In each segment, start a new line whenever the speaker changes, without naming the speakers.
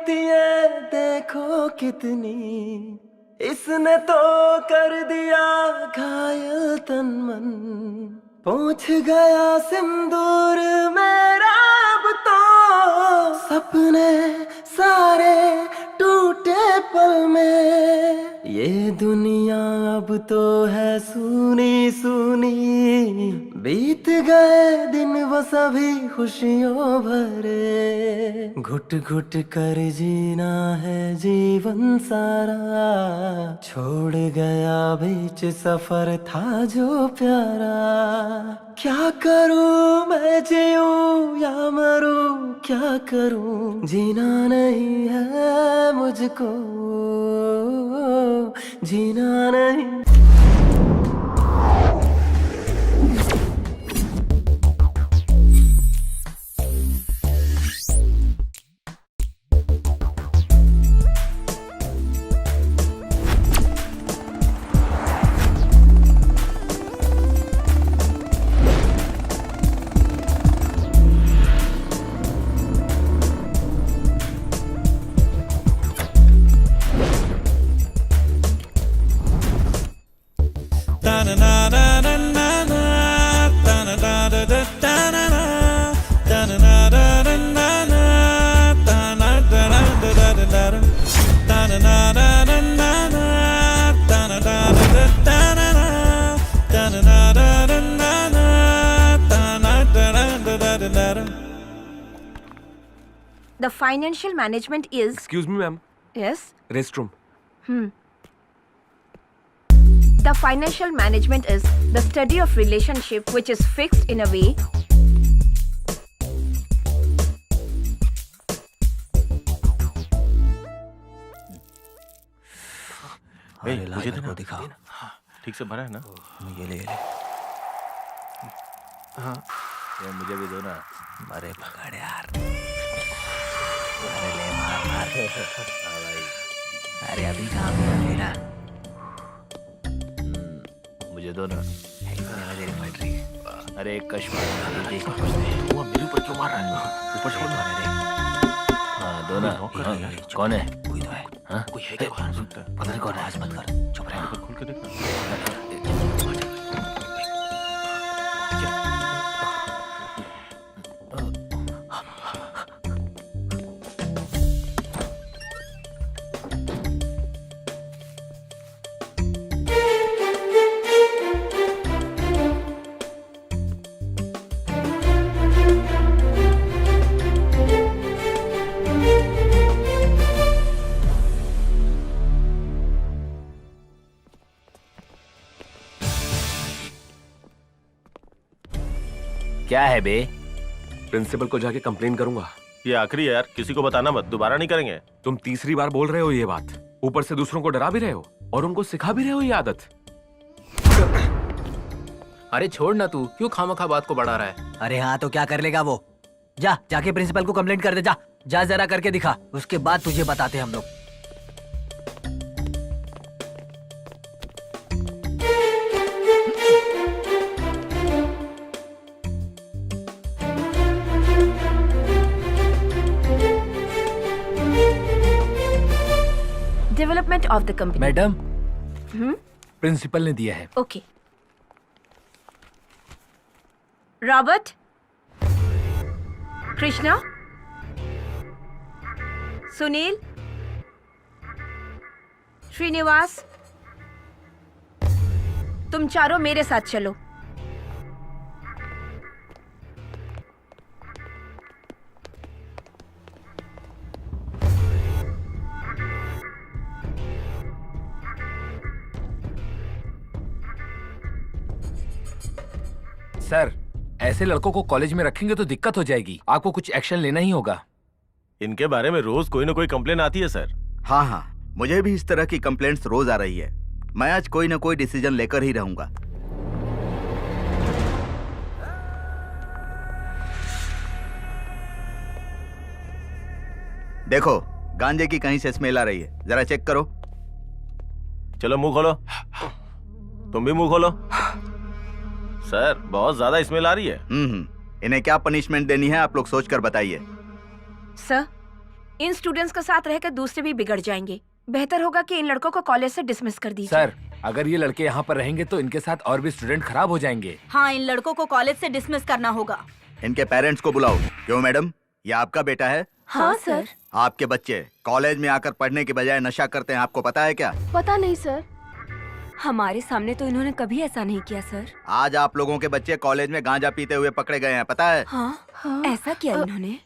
गलतियां देखो कितनी, इसने तो कर दिया घायल तन मन। पहुंच गया सिंदूर मेरा अब तो, सपने सारे टूटे पल में। ये दुनिया अब तो है सूनी सूनी, बीत गए दिन वो सभी खुशियों भरे। घुट घुट कर जीना है जीवन सारा, छोड़ गया बीच सफर था जो प्यारा। क्या करूं मैं, जीऊं या मरूं क्या करूं, जीना नहीं है मुझको, जीना नहीं।
The financial management is...
Excuse me, ma'am.
Yes?
Restroom.
The financial management is the study of relationship which is fixed in a way
मुझे देखो दिखा। ठीक से भरा है ना?
ये ले
हाँ ये मुझे भी दो ना।
अरे पकड़ यार, अरे ले मार मार। हाँ भाई, अरे अभी काम लेना।
मुझे दो ना।
मेरी फट रही है।
अरे कश्मीर वो मेरे ऊपर क्यों मार रहा है? ऊपर छोड़ मारे रे। हाँ दो ना। कौन है?
कोई तो है।
हाँ
कोई है क्या? पता नहीं कौन है, आज मत कर, चुप रह।
खोल के देखना।
क्या है बे?
प्रिंसिपल को जाके कंप्लेन करूंगा।
ये आखिरी है यार, किसी को बताना मत, दोबारा नहीं करेंगे।
तुम तीसरी बार बोल रहे हो ये बात, ऊपर से दूसरों को डरा भी रहे हो और उनको सिखा भी रहे हो ये आदत।
अरे छोड़ ना, तू क्यों खामखा बात को बढ़ा रहा है?
अरे हाँ तो क्या कर लेगा वो? जाके प्रिंसिपल को कंप्लेंट कर दे। जा जरा करके दिखा, उसके बाद तुझे बताते हम लोग।
development of the company.
Madam, principal ने दिया है।
Okay. Robert, Krishna, Sunil, Srinivas, तुम चारों मेरे साथ चलो।
सर, ऐसे लड़कों को कॉलेज में रखेंगे तो दिक्कत हो जाएगी, आपको कुछ एक्शन लेना ही होगा।
इनके बारे में रोज कोई ना कोई कंप्लेन आती है सर।
हाँ, मुझे भी इस तरह की कंप्लेंट्स रोज आ रही है। मैं आज कोई ना कोई डिसीजन लेकर ही रहूंगा। देखो, गांजे की कहीं से स्मेल आ रही है, जरा चेक करो।
चलो मुंह खोलो, तुम भी मुंह खोलो। सर, बहुत ज्यादा स्मेल आ रही है।
इन्हें क्या पनिशमेंट देनी है आप लोग सोच कर बताइए।
सर, इन स्टूडेंट्स के साथ रहकर दूसरे भी बिगड़ जाएंगे। बेहतर होगा कि इन लड़कों को कॉलेज से डिसमिस कर दीजिए।
सर, अगर ये लड़के यहाँ पर रहेंगे तो इनके साथ और भी स्टूडेंट खराब हो जाएंगे।
हाँ, इन लड़कों को कॉलेज से डिसमिस करना होगा।
इनके पेरेंट्स को बुलाओ। क्यों मैडम, ये आपका बेटा है?
हाँ सर।
आपके बच्चे कॉलेज में आकर पढ़ने के बजाय नशा करते हैं, आपको पता है क्या?
पता नहीं सर।
हमारे सामने तो इन्होंने कभी ऐसा नहीं किया सर।
आज आप लोगों के बच्चे कॉलेज में गांजा पीते हुए पकड़े गए हैं, पता है?
हाँ, ऐसा किया इन्होंने?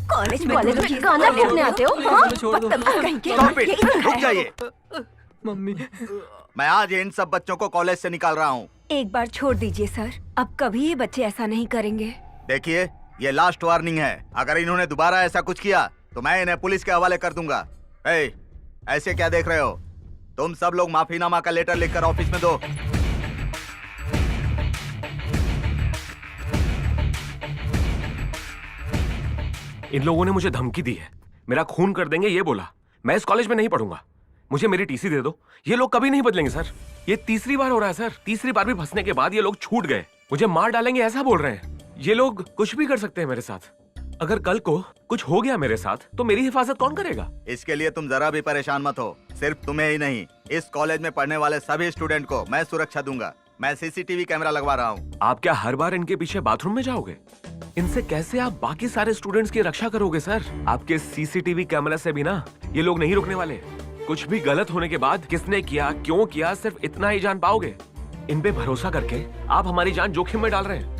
कॉलेज में
गांजा पीने आते हो? हाँ?
Stop it! रुक जाइए।
मम्मी,
मैं आज इन सब बच्चों को कॉलेज से निकाल रहा हूँ।
एक बार छोड़ दीजिए सर, अब कभी ये बच्चे ऐसा नहीं करेंगे।
देखिए, ये लास्ट वार्निंग है। अगर इन्होंने दोबारा ऐसा कुछ किया तो मैं इन्हें पुलिस के हवाले कर दूंगा। ऐसे क्या देख रहे हो? तुम सब लोग माफीनामा का लेटर लिखकर ऑफिस में दो।
इन लोगों ने मुझे धमकी दी है, मेरा खून कर देंगे ये बोला। मैं इस कॉलेज में नहीं पढ़ूंगा, मुझे मेरी टीसी दे दो। ये लोग कभी नहीं बदलेंगे सर। ये तीसरी बार हो रहा है सर। तीसरी बार भी फंसने के बाद ये लोग छूट गए, मुझे मार डालेंगे ऐसा बोल रहे हैं। ये लोग कुछ भी कर सकते हैं मेरे साथ। अगर कल को कुछ हो गया मेरे साथ तो मेरी हिफाजत कौन करेगा?
इसके लिए तुम जरा भी परेशान मत हो। सिर्फ तुम्हें ही नहीं, इस कॉलेज में पढ़ने वाले सभी स्टूडेंट को मैं सुरक्षा दूंगा। मैं सीसीटीवी कैमरा लगवा रहा हूँ।
आप क्या हर बार इनके पीछे बाथरूम में जाओगे? इनसे कैसे आप बाकी सारे स्टूडेंट्स की रक्षा करोगे सर? आपके सीसीटीवी कैमरा से भी ना ये लोग नहीं रुकने वाले। कुछ भी गलत होने के बाद किसने किया, क्यों किया, सिर्फ इतना ही जान पाओगे। इन पे भरोसा करके आप हमारी जान जोखिम में डाल रहे हैं।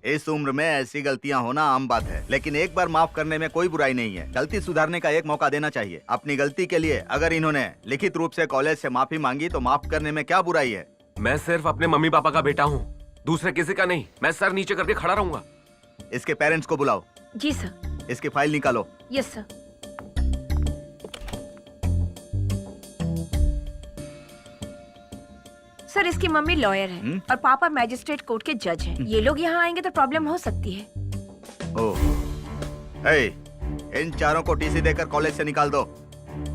इस उम्र में ऐसी गलतियां होना आम बात है, लेकिन एक बार माफ करने में कोई बुराई नहीं है। गलती सुधारने का एक मौका देना चाहिए। अपनी गलती के लिए अगर इन्होंने लिखित रूप से कॉलेज से माफी मांगी तो माफ करने में क्या बुराई है?
मैं सिर्फ अपने मम्मी पापा का बेटा हूँ, दूसरे किसी का नहीं। मैं सर नीचे करके खड़ा रहूंगा।
इसके पेरेंट्स को बुलाओ।
जी सर।
इसकी फाइल निकालो।
Yes sir. सर, इसकी मम्मी लॉयर है और पापा मैजिस्ट्रेट कोर्ट के जज हैं। ये लोग यहाँ आएंगे तो प्रॉब्लम हो सकती है।
ओह, इन चारों को टीसी देकर कॉलेज से निकाल दो।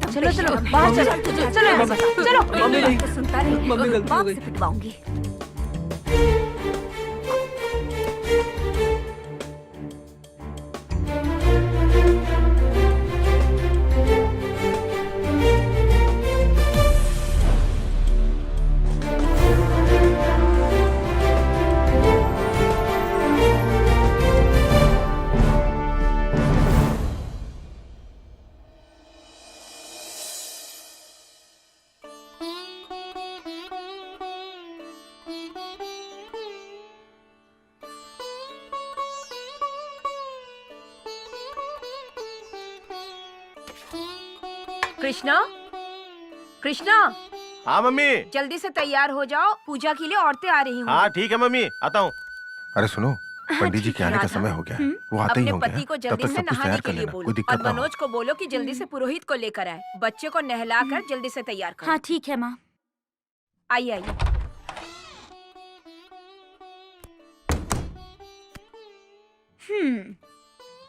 चलो चलो बाहर चलो। चलो चलो।
मम्मी नहीं सुनता नहीं, बाप से पिटवाऊंगी।
कृष्णा, कृष्णा,
हाँ मम्मी।
जल्दी से तैयार हो जाओ, पूजा के लिए औरतें आ रही
हाँ ठीक है मम्मी, आता हूँ।
अरे सुनो, पंडित जी के आने का समय हो गया है। वो आते ही
अपने
होंगे।
पति को
तब
जल्दी
तक
से
सब कुछ
नहाने
तैयार
के
कर
लिए
लेना,
बोलो
कोई दिक्कत
और
ना हो।
मनोज को बोलो कि जल्दी से पुरोहित को लेकर आए। बच्चे को नहलाकर जल्दी से तैयार करो।
हाँ ठीक है माँ।
आइए आइए।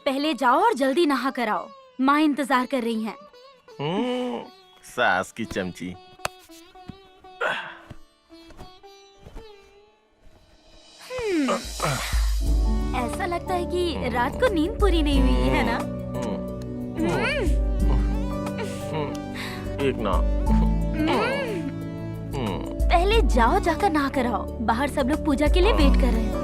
पहले जाओ और जल्दी नहा कर आओ, माँ इंतजार कर रही हैं।
सास की चमची।
ऐसा लगता है कि रात को नींद पूरी नहीं हुई है ना?
एक ना।
पहले जाओ, जाकर नहा कर आओ। बाहर सब लोग पूजा के लिए वेट कर रहे हैं।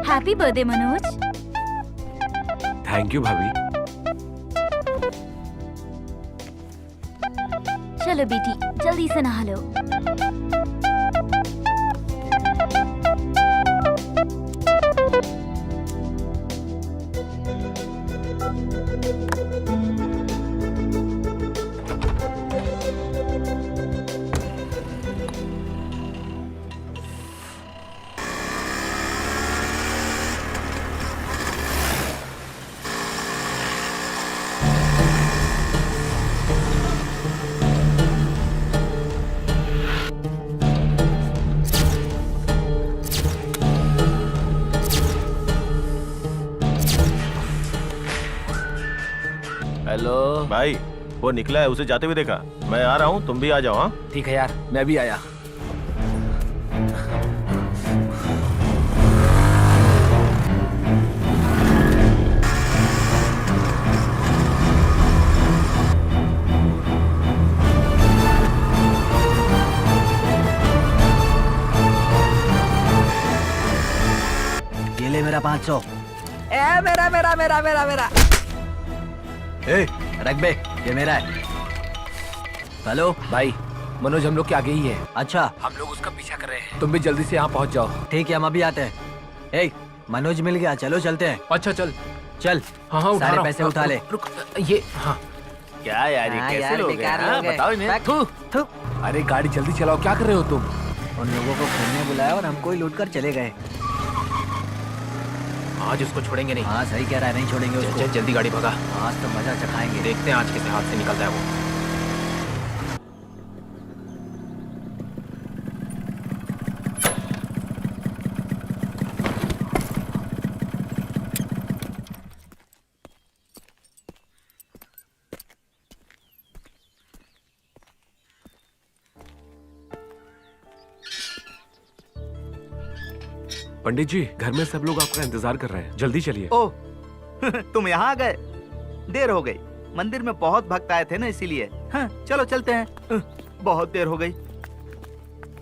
Happy birthday Manoj.
Thank you भाभी।
चलो बेटी, जल्दी से नहा लो।
हेलो
भाई वो निकला है, उसे जाते हुए देखा। मैं आ रहा हूँ, तुम भी आ जाओ। हाँ
ठीक है यार, मैं भी आया।
ये ले मेरा 500। ए मेरा मेरा मेरा मेरा मेरा। ए रख बे, ये मेरा है। हेलो
भाई मनोज हम लोग के आगे ही है।
अच्छा
हम लोग उसका पीछा कर रहे हैं, तुम भी जल्दी से यहाँ पहुँच जाओ।
ठीक है, हम अभी आते हैं। ए मनोज मिल गया, चलो चलते हैं।
अच्छा चल।
चल
हाँ उठा
सारे
रहा हूँ।
पैसे उठा ले।
रुक, ये हाँ।
क्या यार, ये
हाँ
कैसे
यार,
लोग हैं?
बेकार
हाँ,
लोग हैं।
बताओ इन्हें।
बैक। थू।
अरे गाड़ी जल्दी चलाओ, क्या कर रहे हो तुम?
उन लोगों को खेलने बुलाया और हमको ही लूट कर चले गए।
आज उसको छोड़ेंगे नहीं।
हाँ सही कह रहा है, नहीं छोड़ेंगे उसको।
चल जल्दी गाड़ी भगा,
आज तो मजा चखाएंगे।
देखते हैं आज कैसे हाथ से निकलता है वो।
पंडित जी, घर में सब लोग आपका इंतजार कर रहे हैं, जल्दी चलिए।
ओह तुम यहाँ आ गए, देर हो गई। मंदिर में बहुत भक्त आए थे ना, इसीलिए। हाँ, चलो चलते हैं। बहुत देर हो गई।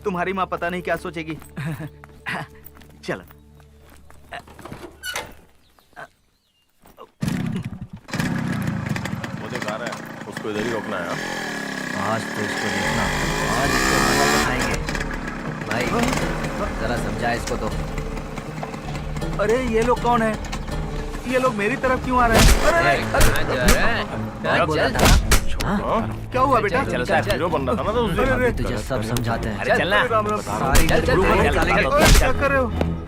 तुम्हारी माँ पता नहीं क्या सोचेगी। चलो।
वो दिखा रहा है, उसको इधर ही रोकना है। हाँ?
आज तो इसको देखना, आज इसको मजा चखाएंगे। भाई जरा समझा इसको तो।
अरे ये लोग कौन है? ये लोग मेरी तरफ क्यों आ रहे हैं?
मैं बोला था ना।
हाँ?
क्या हुआ बेटा?
चलो
हीरो बन रहा था ना तो उस दिन।
अभी तुझे सब समझाते हैं।
अरे चलना।
राम राम।
सारी गुरु को निकालेंगे।
ओए, क्या कर रहे हो?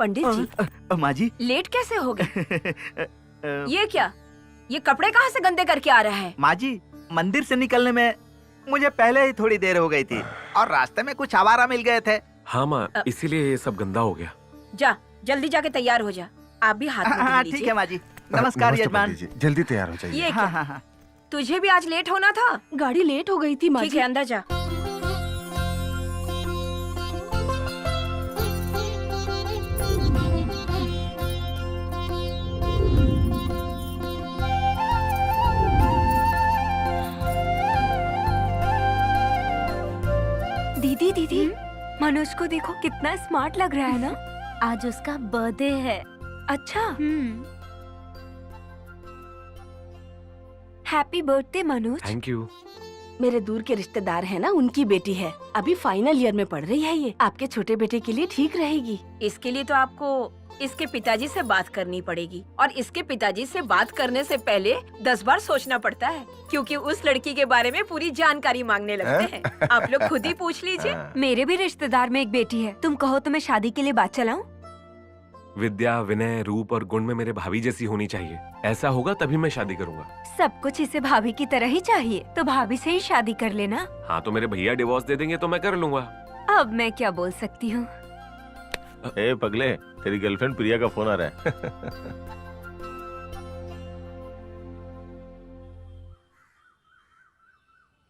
पंडित जी
माँ जी
लेट कैसे हो गए? ये क्या? ये कपड़े कहाँ से गंदे करके आ रहा है?
माँ जी मंदिर से निकलने में मुझे पहले ही थोड़ी देर हो गई थी और रास्ते में कुछ आवारा मिल गए थे।
हाँ माँ, इसीलिए ये सब गंदा हो गया।
जा जल्दी जाके तैयार हो जा। आप भी हाथ में
हाँ
धो
ठीक
लीजिए।
है माँ जी। नमस्कार
नमस्ते
यजमान।
पंडित जी, जल्दी तैयार हो जाइए।
ये
हाँ
क्या?
हाँ।
तुझे भी आज लेट होना था?
गाड़ी लेट हो गई थी माँ
ठीक
जी।
है, अंदर जा।
दीदी दीदी मनोज को देखो कितना स्मार्ट लग रहा है ना। आज उसका बर्थडे है।
अच्छा,
happy birthday Manoj.
Thank you.
मेरे दूर के रिश्तेदार है ना, उनकी बेटी है, अभी फाइनल ईयर में पढ़ रही है। ये आपके छोटे बेटे के लिए ठीक रहेगी।
इसके लिए तो आपको इसके पिताजी से बात करनी पड़ेगी और इसके पिताजी से बात करने से पहले 10 बार सोचना पड़ता है, क्योंकि उस लड़की के बारे में पूरी जानकारी मांगने लगते हैं। आप लोग खुद ही पूछ लीजिए।
मेरे भी रिश्तेदार में एक बेटी है। तुम कहो तो मैं शादी के लिए बात चलाऊं?
विद्या, विनय, रूप और गुण में मेरे भाभी जैसी होनी चाहिए। ऐसा होगा तभी मैं शादी करूंगा।
सब कुछ इसे भाभी की तरह ही चाहिए, तो भाभी से ही शादी कर लेना।
हाँ तो मेरे भैया डिवोर्स दे देंगे तो मैं कर लूंगा।
अब मैं क्या बोल सकती हूँ।
ए पगले, तेरी गर्लफ्रेंड प्रिया का फोन आ रहा है।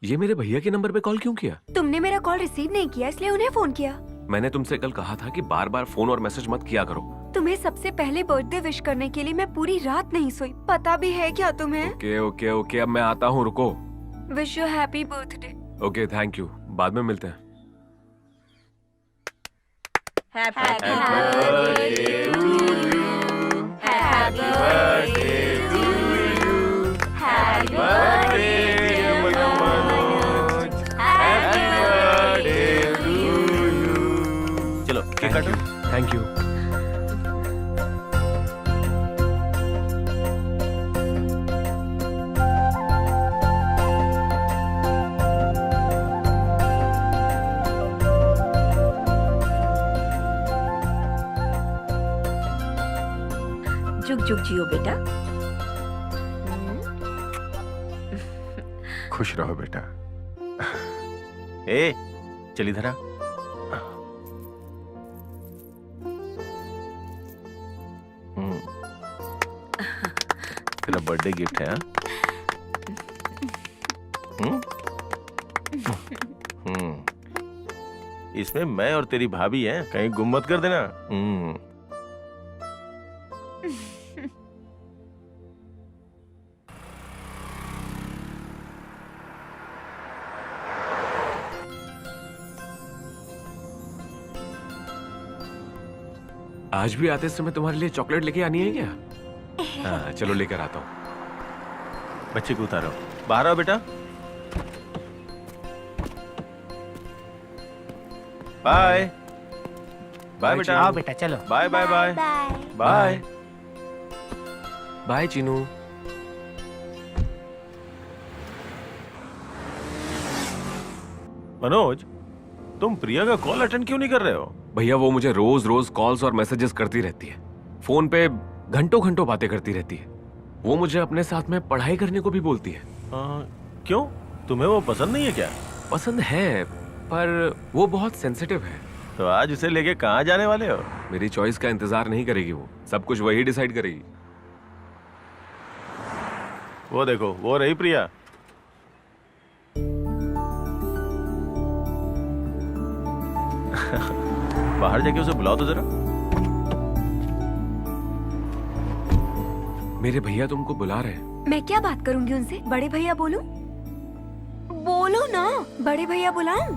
ये मेरे भैया के नंबर पे कॉल क्यों किया?
तुमने मेरा कॉल रिसीव नहीं किया इसलिए उन्हें फोन किया।
मैंने तुमसे कल कहा था कि बार बार फोन और मैसेज मत किया करो।
तुम्हें सबसे पहले बर्थडे विश करने के लिए मैं पूरी रात नहीं सोई। पता भी है क्या तुम्हें?
ओके ओके ओके, अब मैं आता हूँ, रुको।
Wish you happy birthday.
Okay thank you, बाद में मिलते हैं।
Happy birthday to you, happy birthday to you, happy birthday
चलो केक काटो।
Thank you.
जुग जुग जियो बेटा।
खुश रहो बेटा।
ए चल इधर आ। तेरा बर्थडे गिफ्ट है। इसमें मैं और तेरी भाभी हैं, कहीं गुम मत कर देना।
आज भी आते समय तुम्हारे लिए चॉकलेट लेके आनी है क्या? हाँ चलो लेकर आता हूँ।
बच्चे को उतारो, बाहर आओ बेटा। बाय बाय बेटा।
आओ बेटा चलो।
Bye bye bye bye.
Bye Chinu.
Manoj, तुम प्रिया का कॉल अटेंड क्यों नहीं कर रहे हो?
भैया वो मुझे रोज रोज कॉल्स और मैसेजेस करती रहती है। फोन पे घंटों घंटों बातें करती रहती है। वो मुझे अपने साथ में पढ़ाई करने को भी बोलती है।
क्यों, तुम्हें वो पसंद नहीं है क्या?
पसंद है पर वो बहुत सेंसिटिव है।
तो आज उसे लेके कहाँ जाने वाले हो?
मेरी चॉइस का इंतजार नहीं करेगी, वो सब कुछ वही डिसाइड करेगी।
वो देखो, वो रही प्रिया। बाहर जाके उसे बुलाओ तो जरा।
मेरे भैया तुमको बुला रहे हैं।
मैं क्या बात करूंगी उनसे? बड़े भैया बोलूं? बोलो ना, बड़े भैया बुलाऊं?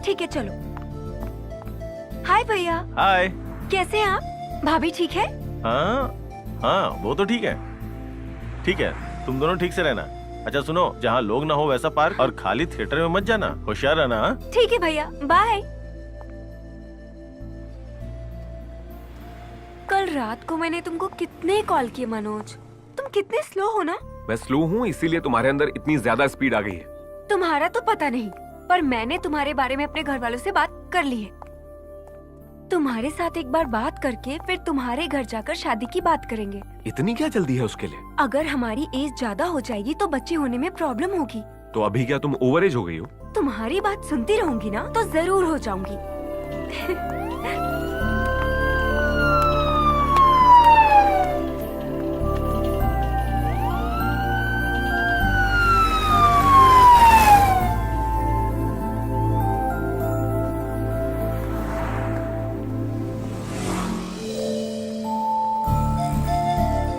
ठीक है चलो। हाय भैया।
हाय।
कैसे हैं आप? भाभी ठीक है?
हाँ वो तो ठीक है। ठीक है, तुम दोनों ठीक से रहना। अच्छा सुनो, जहाँ लोग ना हो वैसा पार्क और खाली थिएटर में मत जाना, होशियार रहना। हाँ?
ठीक है भैया, बाय। कल रात को मैंने तुमको कितने कॉल किए मनोज, तुम कितने स्लो हो ना।
मैं स्लो हूँ इसीलिए तुम्हारे अंदर इतनी ज्यादा स्पीड आ गई है।
तुम्हारा तो पता नहीं, पर मैंने तुम्हारे बारे में अपने घर वालों से बात कर ली है। तुम्हारे साथ एक बार बात करके फिर तुम्हारे घर जाकर शादी की बात करेंगे।
इतनी क्या जल्दी है उसके लिए?
अगर हमारी एज ज्यादा हो जाएगी तो बच्चे होने में प्रॉब्लम होगी।
तो अभी क्या तुम ओवर एज हो गई हो?
तुम्हारी बात सुनती रहूंगी ना तो जरूर हो जाऊंगी।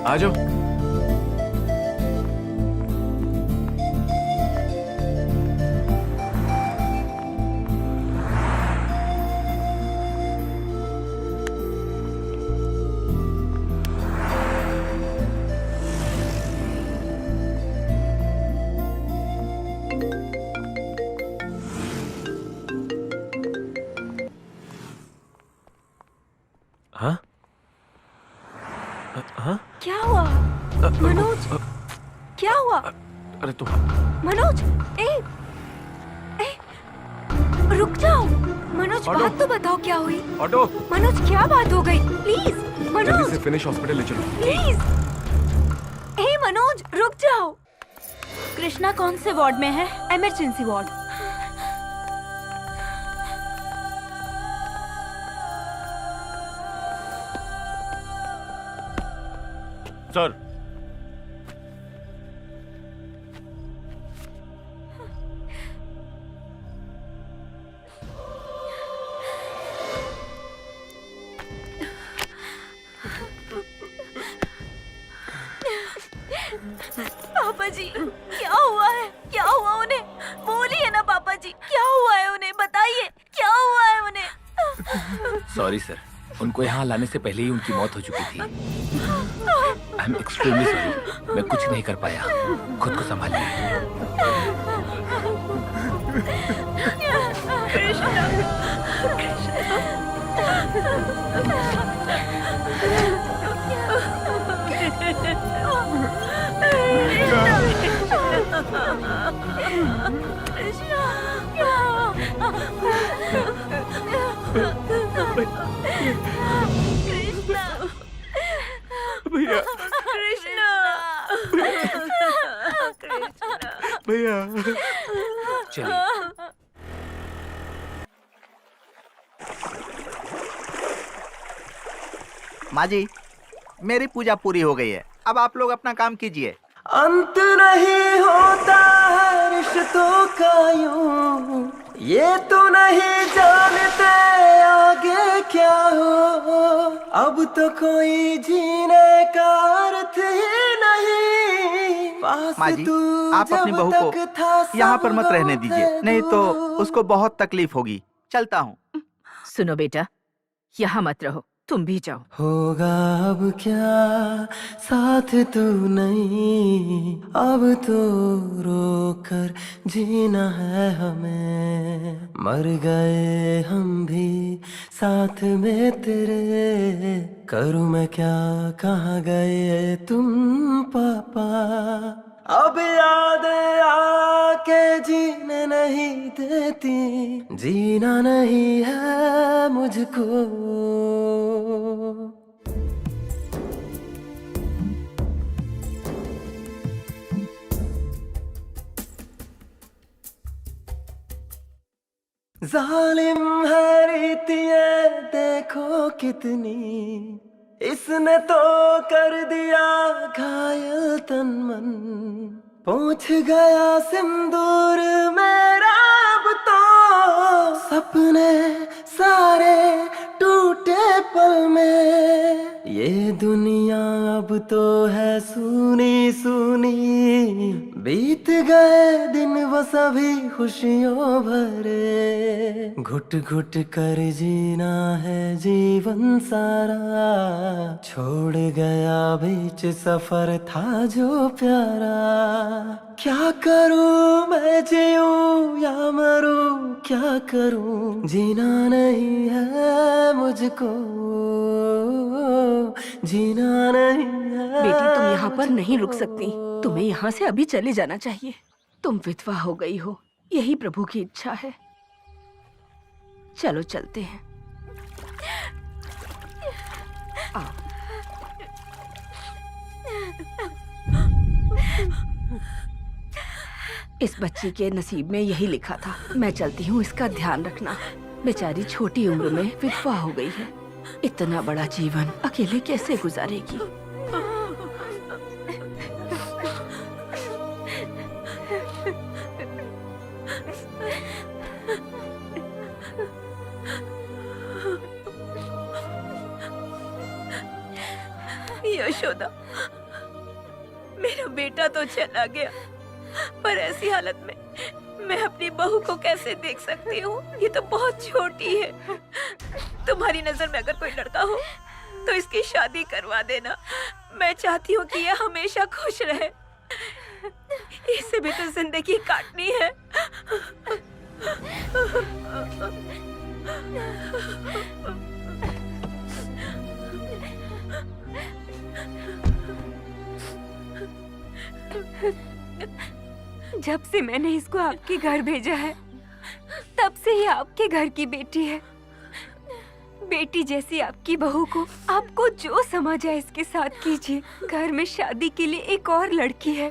आ जाओ। हाँ हाँ,
क्या हुआ मनोज? क्या हुआ
अरे तुम
मनोज? रुक जाओ मनोज,
ऑटो।
बात तो बताओ क्या हुई?
ऑटो,
मनोज क्या बात हो गई? प्लीज
जल्दी
मनोज,
से फिनिश हॉस्पिटल ले चलो।
प्लीज। मनोज रुक जाओ। कृष्णा कौन से वार्ड में है? Emergency ward.
सर,
पापा जी क्या हुआ है? क्या हुआ उन्हें? बोलिए ना पापा जी, क्या हुआ है उन्हें? बताइए क्या हुआ है उन्हें?
सॉरी सर, उनको यहाँ लाने से पहले ही उनकी मौत हो चुकी थी। आई एम एक्सट्रीमली सॉरी, मैं कुछ नहीं कर पाया। खुद को संभालिए।
भैया, भैया,
चलिए।
माँ जी, मेरी पूजा पूरी हो गई है, अब आप लोग अपना काम कीजिए।
अंत नहीं होता है रिश्तों का यूं, ये तो नहीं जानते आगे क्या हो। अब तो कोई जीने का अर्थ ही नहीं।
माँ जी, आप अपनी बहू को यहाँ पर मत रहने दीजिए, नहीं तो उसको बहुत तकलीफ होगी। चलता हूँ।
सुनो बेटा, यहाँ मत रहो, तुम भी जाओ।
होगा अब क्या साथ तू नहीं, अब तो रोकर जीना है हमें। मर गए हम भी साथ में तेरे, करूँ मैं क्या, कहाँ गए तुम पापा। अब याद आके जीने नहीं देती, जीना नहीं है मुझको। जालिम है रीतियां देखो कितनी, इसने तो कर दिया घायल तन मन। पहुंच गया सिंदूर मेरा, अब तो सपने सारे टूटे पल में। ये दुनिया अब तो है सूनी सूनी, बीत गए दिन वो सभी खुशियों भरे। घुट घुट कर जीना है जीवन सारा, छोड़ गया बीच सफर था जो प्यारा। क्या करूं मैं, जीऊं या मरूं, क्या करूं, जीना नहीं है मुझको, जीना नहीं है।
बेटी तुम यहाँ पर नहीं रुक सकती, तुम्हें यहाँ से अभी चले जाना चाहिए। तुम विधवा हो गई हो, यही प्रभु की इच्छा है। चलो चलते हैं। इस बच्ची के नसीब में यही लिखा था। मैं चलती हूँ, इसका ध्यान रखना। बेचारी छोटी उम्र में विधवा हो गई है। इतना बड़ा जीवन अकेले कैसे गुजारेगी?
यशोदा, मेरा बेटा तो चला गया, पर ऐसी हालत में मैं अपनी बहू को कैसे देख सकती हूँ? ये तो बहुत छोटी है। तुम्हारी नजर में अगर कोई लड़का हो तो इसकी शादी करवा देना। मैं चाहती हूँ कि ये हमेशा खुश रहे। इससे भी तो जिंदगी काटनी है।
जब से मैंने इसको आपके घर भेजा है, तब से ही आपके घर की बेटी है। बेटी जैसी आपकी बहू को आपको जो समझ आए इसके साथ कीजिए। घर में शादी के लिए एक और लड़की है,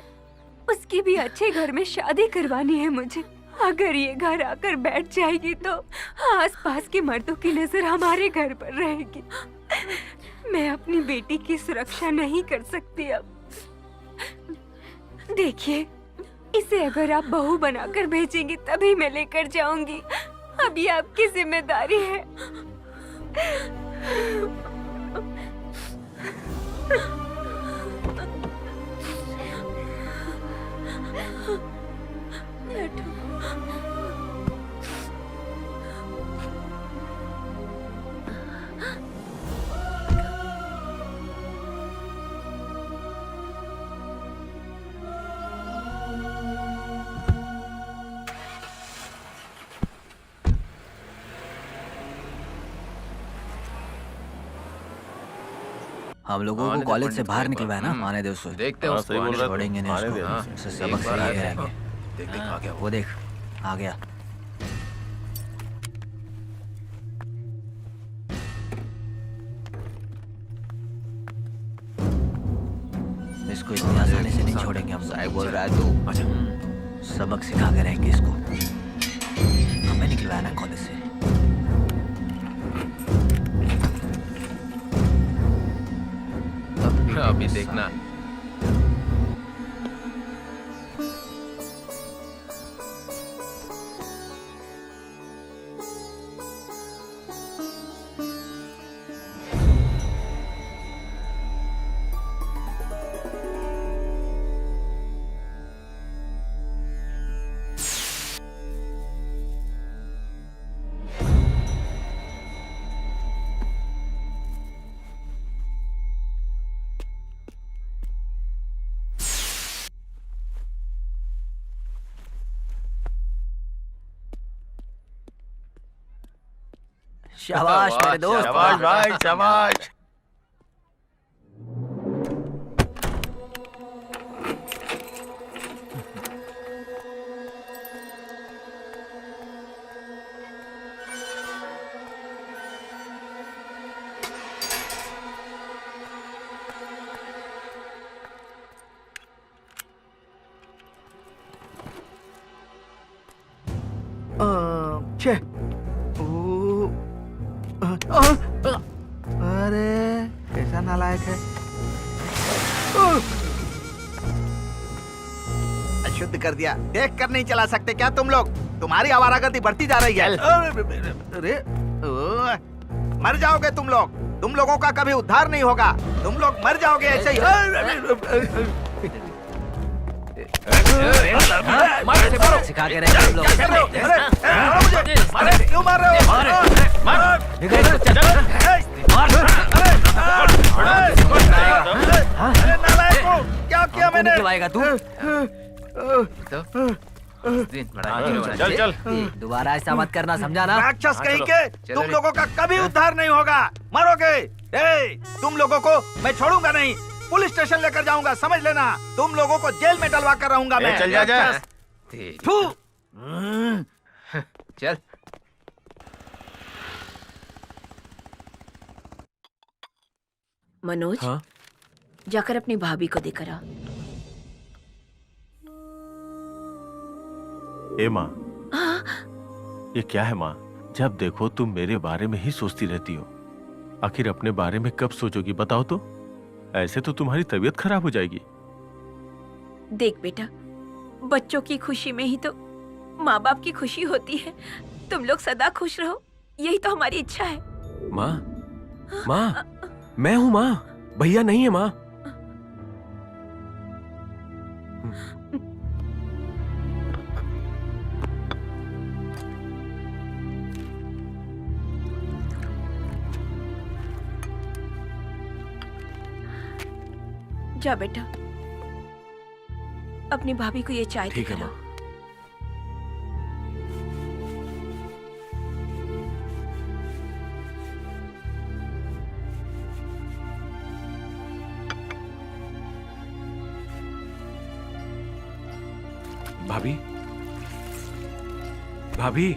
उसकी भी अच्छे घर में शादी करवानी है मुझे। अगर ये घर आकर बैठ जाएगी तो आसपास के मर्दों की नजर हमारे घर पर रहेगी। मैं अपनी बेटी की सुरक्षा नहीं कर सकती अब। देखिए, इसे अगर आप बहू बनाकर भेजेंगी तभी मैं लेकर जाऊंगी। अब ये आपकी जिम्मेदारी है।
हम लोगों को कॉलेज से बाहर निकलवाया ना, आने दे उसको।
देखते हैं उसको, आने दे।
छोड़ेंगे नहीं
आने दे।
उसको, उससे सबक सिखा के रहेंगे।
देख देख आ गया
वो देख, आ गया। इसको इतनी आसानी से नहीं छोड़ेंगे हम।
साहब बोल रहा है तू। अच्छा,
सबक सिखा के रहेंगे इसको। हमें निकलवाया ना कॉलेज से।
अभी देखना।
शाबाश मेरे दोस्त।
शाबाश भाई, शाबाश।
छे अरे कैसा नालायक है। अशुद्ध कर दिया। देख कर नहीं चला सकते क्या तुम लोग? तुम्हारी आवारागर्दी बढ़ती जा रही है। अरे मर जाओगे तुम लोग। तुम लोगों का कभी उद्धार नहीं होगा। तुम लोग मर जाओगे ऐसे ही।
सिखा के रहेंगे हम लोग।
क्यों मार रहे हो? क्या किया मैंने?
निकलवाएगा तू?
चल चल।
दोबारा ऐसा मत करना, समझा ना?
राक्षस कहीं के। तुम लोगों का कभी उद्धार नहीं होगा। मरोगे। तुम लोगों को मैं छोड़ूंगा नहीं। पुलिस स्टेशन लेकर जाऊंगा, समझ लेना। तुम लोगों को जेल में डलवा कर रहूंगा मैं।
चल जा।
चल।
मनोज,
हाँ
जाकर अपनी भाभी को देकर आ।
ए माँ, ये क्या है माँ? जब देखो तुम मेरे बारे में ही सोचती रहती हो। आखिर अपने बारे में कब सोचोगी बताओ तो? ऐसे तो तुम्हारी तबीयत खराब हो जाएगी।
देख बेटा, बच्चों की खुशी में ही तो माँ बाप की खुशी होती है। तुम लोग सदा खुश रहो, यही तो हमारी इच्छा है।
माँ, माँ, मैं हूँ माँ, भैया नहीं है माँ।
जा बेटा, अपनी भाभी को ये चाय
ठीक है
देकर
माँ।
आओ।
भाभी, भाभी,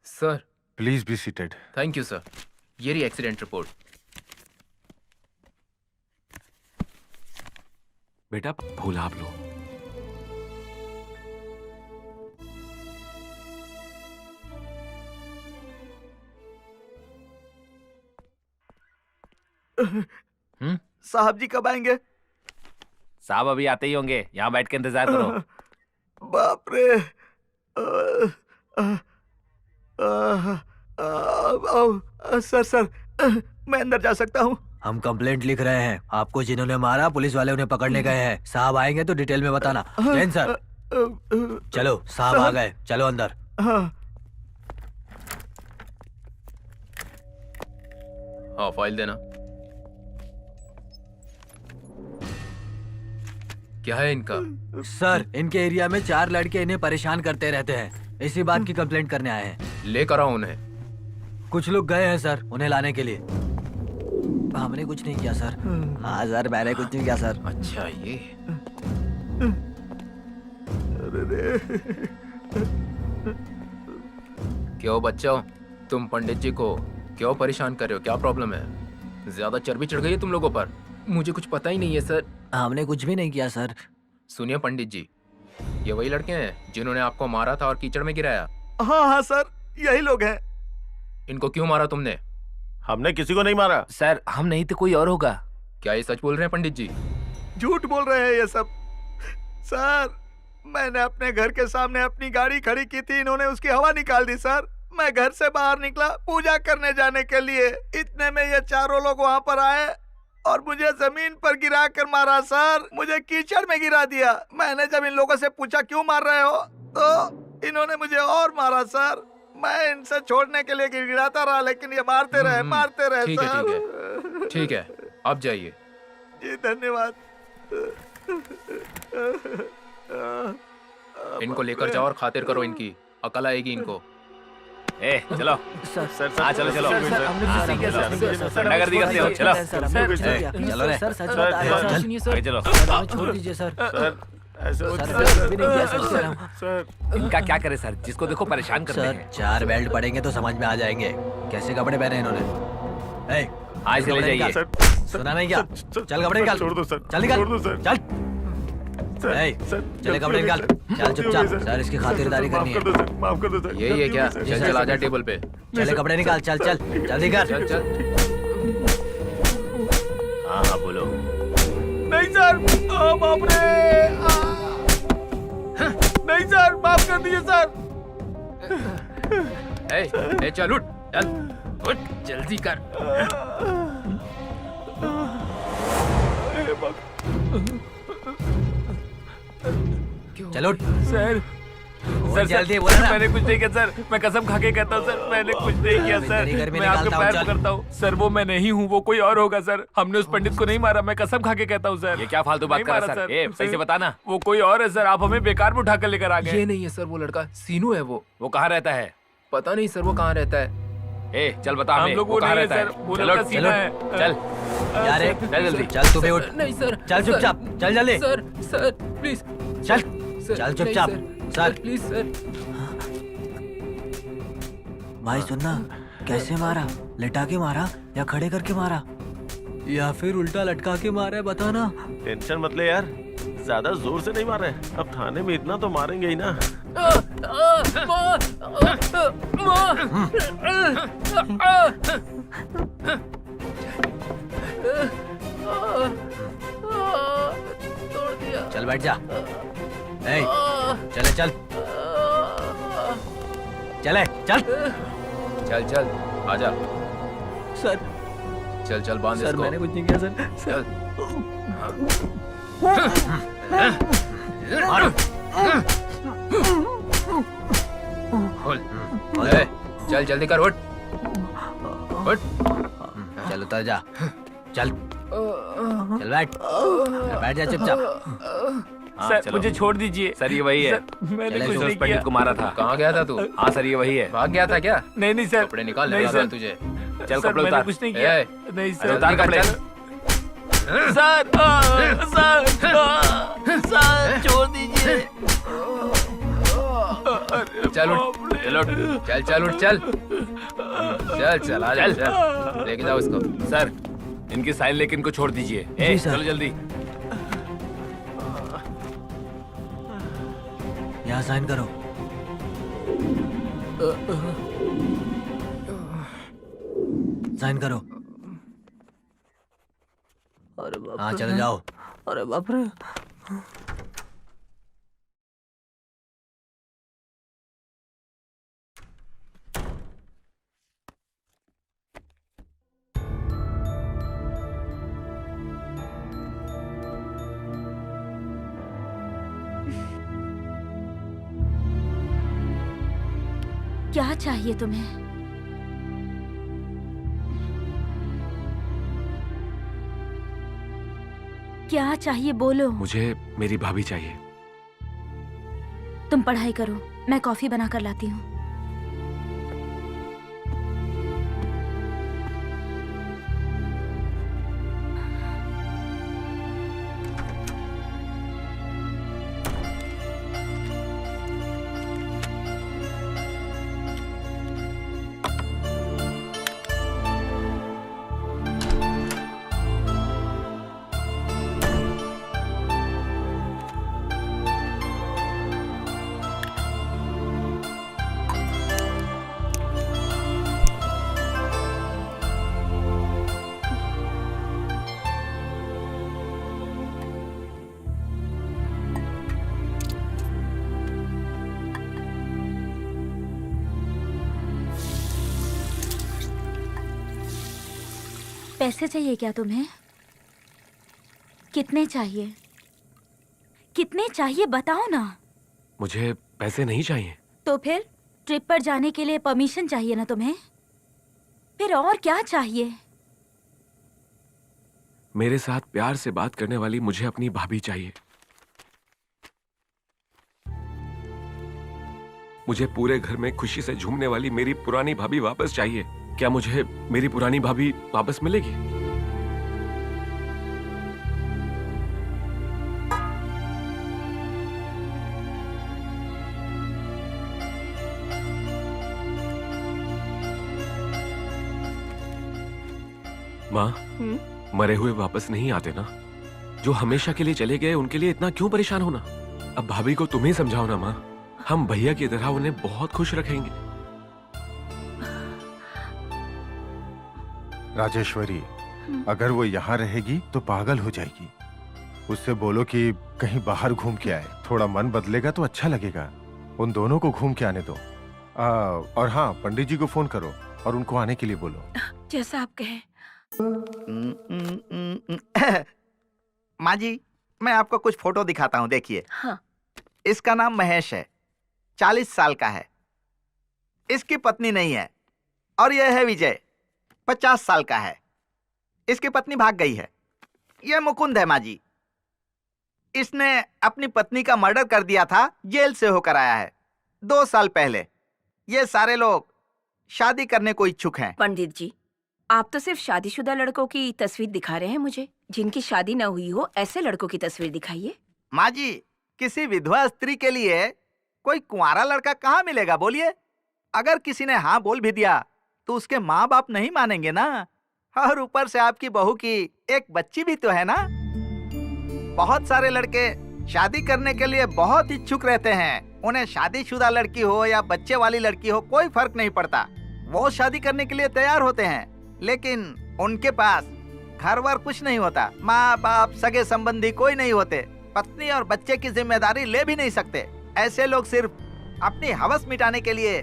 sir,
please be seated.
Thank you sir. ये रही एक्सीडेंट रिपोर्ट।
बेटा फूल आप लो।
साहब जी कब आएंगे?
साहब अभी आते ही होंगे, यहाँ बैठ के इंतजार करो।
बाप रे। सर, मैं अंदर जा सकता हूँ?
हम कंप्लेंट लिख रहे हैं। आपको जिन्होंने मारा पुलिस वाले उन्हें पकड़ने गए हैं। साहब आएंगे तो डिटेल में बताना। जैन सर, चलो साहब आ गए, चलो अंदर।
हाँ, फाइल देना। क्या है इनका?
सर, इनके एरिया में 4 लड़के इन्हें परेशान करते रहते हैं। इसी बात की कंप्लेंट करने आए हैं।
लेकर आओ उन्हें।
कुछ लोग गए हैं सर उन्हें लाने के लिए। हमने कुछ नहीं किया सर। हाँ सर, मैंने कुछ नहीं किया सर।
अच्छा, ये क्यों बच्चों, तुम पंडित जी को क्यों परेशान कर रहे हो? क्या प्रॉब्लम है? ज्यादा चर्बी चढ़ गई है तुम लोगों पर? मुझे कुछ पता ही नहीं है सर।
हमने कुछ भी नहीं किया सर।
सुनिए पंडित जी, ये वही लड़के हैं जिन्होंने आपको मारा था और कीचड़ में गिराया?
हाँ सर, यही लोग हैं।
इनको क्यों मारा तुमने?
हमने किसी को नहीं मारा
सर, हम नहीं तो कोई और होगा। क्या ये सच बोल रहे हैं पंडित जी?
झूठ बोल रहे हैं ये सब। सर, मैंने अपने घर के सामने अपनी गाड़ी खड़ी की थी, इन्होंने उसकी हवा निकाल दी सर। मैं घर से बाहर निकला पूजा करने जाने के लिए, इतने में ये चारों लोग वहाँ पर आए और मुझे जमीन पर गिरा कर मारा सर। मुझे कीचड़ में गिरा दिया। मैंने जब इन लोगों से पूछा क्यों मार रहे हो, तो इन्होंने मुझे और मारा सर। मैं इनसे छोड़ने के लिए गिड़गिड़ाता रहा, लेकिन ये मारते रहे
ठीक है,
सर।
ठीक है, ठीक है, आप जाइए।
जी धन्यवाद।
इनको लेकर जाओ और खातिर करो इनकी, अकल आएगी इनको। ए चलो
सर,
हाँ चलो चलो, ठंडा कर दी करते हो, चलो
चलो रे
सर, सच बता रहे हैं, सर।
आगे चलो।
सर, छोड़ दीजिए सर। सर, भी नहीं किया सर, कह रहा हूँ।
इनका क्या करे सर, जिसको देखो परेशान करते
सर,
हैं।
4 बेल्ट पड़ेंगे तो समझ में आ जाएंगे कैसे कपड़े पहने इन्होंने। ए,
आज चले
कपड़े
जाइए।
निकाल। सुना नहीं क्या? चल कपड़े निकाल।
छोड़ दो सर,
चल निकाल।
छोड़ दो सर।
चल। चले कपड़े निकाल। चल चुपचाप। सर, इसकी खातिरदारी करनी है।
माफ कर दो सर।
यही है क्या? चल चल आजा टेबल पे।
चले कपड़े निकाल। चल चल जल्दी कर।
चल चल। हाँ हाँ बोलो।
नहीं सर, बाप रे। नहीं सर, माफ कर दीजिए सर।
ए चल उठ, चल उठ, जल्दी कर।
चलो।
सर,
सर
जल्दी बोला ना।
मैंने कुछ नहीं किया सर, मैं कसम खा के कहता हूँ सर, मैंने कुछ नहीं किया सर,
तेरी घर में
मैं आपके
निकालता हूँ,
पैर
चल।
पकड़ता हूँ सर, वो मैं नहीं हूँ, वो कोई और होगा सर, हमने उस पंडित को नहीं मारा, मैं कसम खा के कहता हूँ सर।
ये क्या फालतू बात
नहीं
कर रहा
मारा
सर? ए, सही से बता ना।
वो कोई और है सर, आप हमें बेकार में उठा कर लेकर आ गए।
ये नहीं है सर वो लड़का, सीनू है वो।
वो कहाँ रहता है?
पता नहीं सर वो कहाँ रहता है।
ए, चल बता
हम
हमें,
लोग
वो
वो
कहाँ
नहीं है
रहता है?
सर, वो
चलो,
लड़का सीना है।
चल,
यार रे,
चल जल्दी।
चल तू भी उठ।
नहीं सर,
चल चुपचाप, चल जल्दी।
सर सर प्लीज
चल
सर,
चल
नहीं,
चुपचाप,
सर,
चल।
Sir, please sir.
भाई सुनना, कैसे मारा? लिटा के मारा या खड़े करके मारा या फिर उल्टा लटका के मारा है, बताना।
टेंशन मत ले यार, ज्यादा जोर से नहीं मार रहे, अब थाने में इतना तो मारेंगे ही ना।
चल बैठ जा। ए, चले चल, चले चल।
चल चल आजा,
सर
चल चल बांध
सर
इसको।
मैंने कुछ नहीं किया सर।
चल
मारो।
खोल। ए, चल जल्दी कर, उठ उठ।
चल उतर जा, चल चल बैठ, बैठ जा चुपचाप।
हाँ,
सर
चलो।
मुझे छोड़ दीजिए
सर ये वही है,
सर, मैंने
चले,
कुछ
जो
नहीं
उस पंडित
किया।
को मारा था।
कहाँ गया था तू?
हाँ सर ये वही है।
भाग गया था क्या?
नहीं नहीं सर,
कपड़े निकाल,
नहीं
लगा
सर,
तुझे।
चल
सर
कपड़े
मैंने
उतार।
कुछ नहीं किया।
ए,
नहीं
अरे
सर,
उतार कपड़े।
सर सर छोड़ दीजिए।
चल उठ, चल उठ, चल चल उठ, चल चल चल आजा, चल लेके जाओ इसको।
सर इनकी साइन लेके इनको छोड़ दीजिए। ए,
जी, सर।
चलो जल्दी।
यहाँ साइन करो। साइन करो। अरे बाप, हाँ चलो जाओ। अरे बाप रे।
क्या चाहिए तुम्हें? क्या चाहिए बोलो।
मुझे मेरी भाभी चाहिए।
तुम पढ़ाई करो, मैं कॉफी बना कर लाती हूँ। पैसे चाहिए क्या तुम्हें? कितने चाहिए? कितने चाहिए बताओ ना।
मुझे पैसे नहीं चाहिए।
तो फिर ट्रिप पर जाने के लिए परमिशन चाहिए ना तुम्हें? फिर और क्या चाहिए?
मेरे साथ प्यार से बात करने वाली मुझे अपनी भाभी चाहिए। मुझे पूरे घर में खुशी से झूमने वाली मेरी पुरानी भाभी वापस चाहिए। क्या मुझे मेरी पुरानी भाभी वापस मिलेगी? माँ, मरे हुए वापस नहीं आते ना। जो हमेशा के लिए चले गए उनके लिए इतना क्यों परेशान होना? अब भाभी को तुम ही समझाओ ना माँ। हम भैया की तरह उन्हें बहुत खुश रखेंगे।
राजेश्वरी, अगर वो यहाँ रहेगी तो पागल हो जाएगी। उससे बोलो कि कहीं बाहर घूम के आए, थोड़ा मन बदलेगा तो अच्छा लगेगा। उन दोनों को घूम के आने दो। और हाँ, पंडित जी को फोन करो और उनको आने के लिए बोलो।
जैसा आप कहें।
माँ जी, मैं आपको कुछ फोटो दिखाता हूँ, देखिए।
हाँ।
इसका नाम महेश है 40 साल का है। इसकी पत्नी नहीं है। और यह है विजय, 50 साल का है। इसकी पत्नी भाग गई है। यह मुकुंद है माँ जी। इसने अपनी पत्नी का मर्डर कर दिया था, जेल से होकर आया है 2 साल पहले। ये सारे लोग शादी करने को इच्छुक हैं।
पंडित जी, आप तो सिर्फ शादीशुदा लड़कों की तस्वीर दिखा रहे हैं मुझे। जिनकी शादी न हुई हो ऐसे लड़कों की तस्वीर दिखाइए।
माँ जी, किसी विधवा स्त्री के लिए कोई कुंवारा लड़का कहाँ मिलेगा बोलिए? अगर किसी ने हाँ बोल भी दिया तो उसके माँ बाप नहीं मानेंगे ना। और ऊपर से आपकी बहू की एक बच्ची भी तो है ना। बहुत सारे लड़के शादी करने के लिए बहुत इच्छुक रहते हैं। उन्हें शादीशुदा लड़की हो या बच्चे वाली लड़की हो, कोई फर्क नहीं पड़ता। वो शादी करने के लिए तैयार होते हैं, लेकिन उनके पास घर वर कुछ नहीं होता। माँ बाप सगे संबंधी कोई नहीं होते। पत्नी और बच्चे की जिम्मेदारी ले भी नहीं सकते। ऐसे लोग सिर्फ अपनी हवस मिटाने के लिए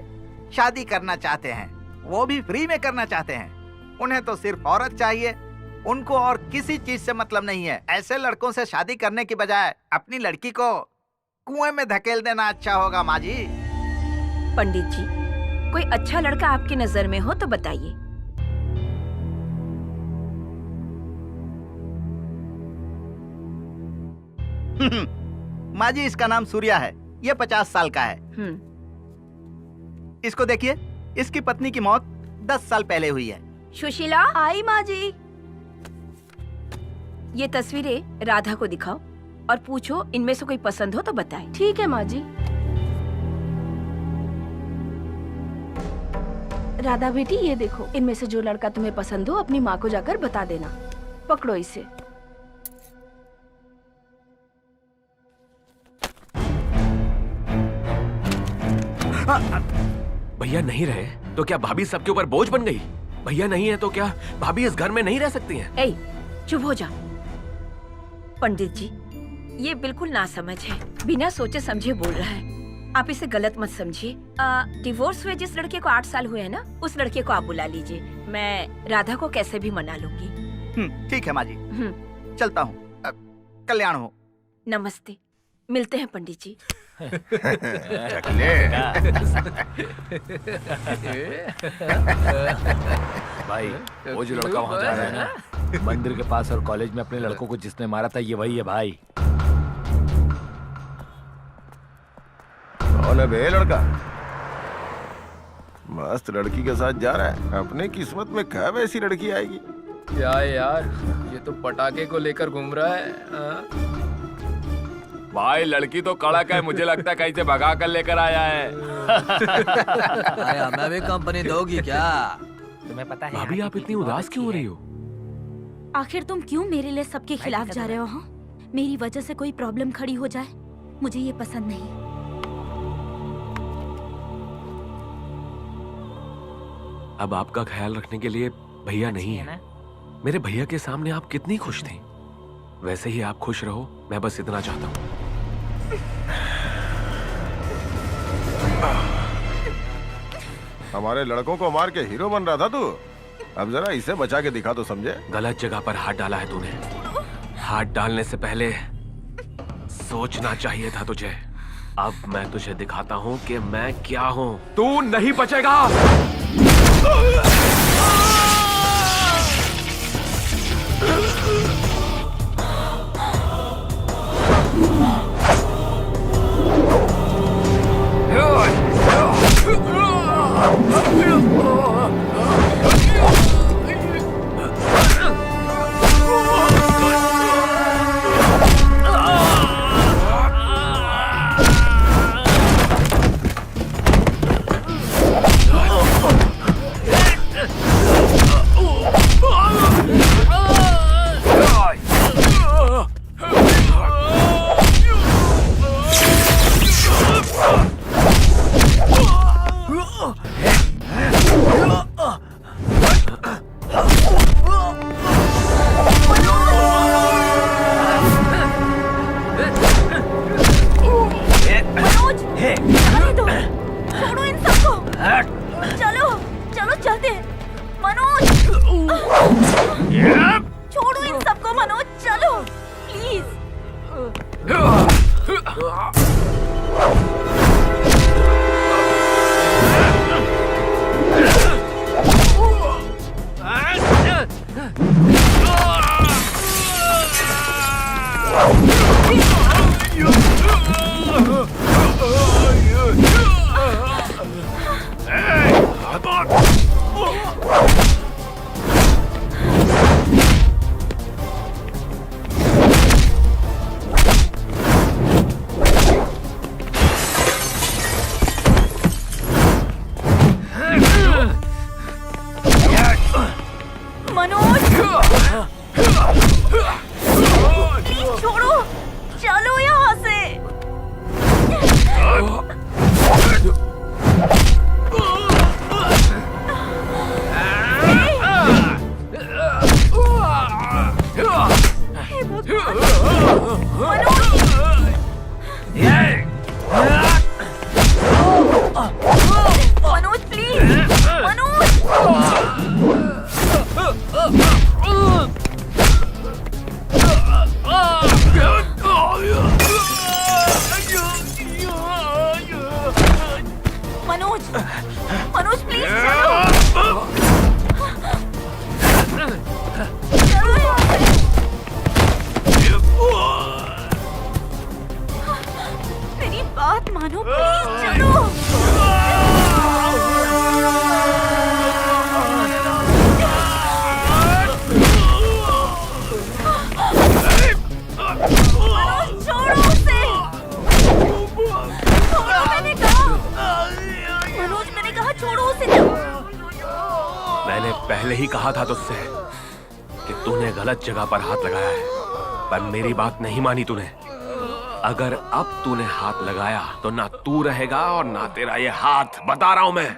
शादी करना चाहते हैं, वो भी फ्री में करना चाहते हैं। उन्हें तो सिर्फ औरत चाहिए, उनको और किसी चीज से मतलब नहीं है। ऐसे लड़कों से शादी करने की बजाय अपनी लड़की को कुएं में धकेल देना अच्छा होगा माँ जी।
पंडित जी, कोई अच्छा लड़का आपकी नजर में हो तो बताइए।
माँ जी, इसका नाम सूर्या है। ये 50 साल का है। इसको देखिए, इसकी पत्नी की मौत 10 साल पहले हुई है।
सुशीला,
आई माँ जी।
ये तस्वीरें राधा को दिखाओ और पूछो इनमें से कोई पसंद हो तो बताए।
ठीक है माँ जी। राधा बेटी, ये देखो, इनमें से जो लड़का तुम्हें पसंद हो अपनी माँ को जाकर बता देना। पकड़ो इसे।
भैया नहीं रहे तो क्या भाभी सबके ऊपर बोझ बन गई? भैया नहीं है तो क्या भाभी इस घर में नहीं रह सकती हैं?
ए, चुप हो जा। पंडित जी, ये बिल्कुल नासमझ है, बिना सोचे समझे बोल रहा है। आप इसे गलत मत समझिए। डिवोर्स हुए जिस लड़के को 8 साल हुए हैं ना, उस लड़के को आप बुला लीजिए। मैं राधा को कैसे भी मना लूंगी।
ठीक है माँ जी, चलता हूँ। कल्याण हो।
नमस्ते, मिलते हैं पंडित जी।
भाई, वो जो लड़का वहाँ जा रहा है ना, मंदिर के पास और कॉलेज में अपने लड़कों को जिसने मारा था, ये वही है भाई।
कौन है बे लड़का? मस्त लड़की के साथ जा रहा है। अपने किस्मत में कब ऐसी लड़की आएगी?
क्या यार, ये तो पटाखे को लेकर घूम रहा है।
भाई, लड़की तो कड़क है। मुझे लगता है कहीं से भगा कर लेकर आया है।
हमें भी कंपनी दोगी क्या?
तुम्हें पता है
भाभी, आप इतनी उदास क्यों हो रही हो?
आखिर तुम क्यों मेरे लिए सबके खिलाफ जा रहे हो? हाँ, मेरी वजह से कोई प्रॉब्लम खड़ी हो जाए, मुझे ये पसंद नहीं।
अब आपका ख्याल रखने के लिए भैया नहीं है। मेरे भैया के सामने आप कितनी खुश थी। वैसे ही आप खुश रहो, मैं बस इतना चाहता हूँ।
हमारे लड़कों को मार के हीरो बन रहा था तू। अब जरा इसे बचा के दिखा तो समझे।
गलत जगह पर हाथ डाला है तूने। हाथ डालने से पहले सोचना चाहिए था तुझे। अब मैं तुझे दिखाता हूँ कि मैं क्या हूँ। तू नहीं बचेगा।
छोड़ो इन सबको मनोज, चलो प्लीज। मनोज प्लीज छोड़ो, चलो यहाँ से। मनोज प्लीज, मनोज। मनोज, मनोज प्लीज चलो। चलो यहाँ से। मेरी बात मानो प्लीज, चलो। मनोज छोड़ो उसे। छोड़ो, मैंने कहा। मनोज मैंने कहा छोड़ो उसे।
मैंने पहले ही कहा था तुझसे कि तूने गलत जगह पर हाथ लगाया है, पर मेरी बात नहीं मानी तूने। अगर अब तूने हाथ लगाया तो ना तू रहेगा और ना तेरा ये हाथ, बता रहा हूं मैं।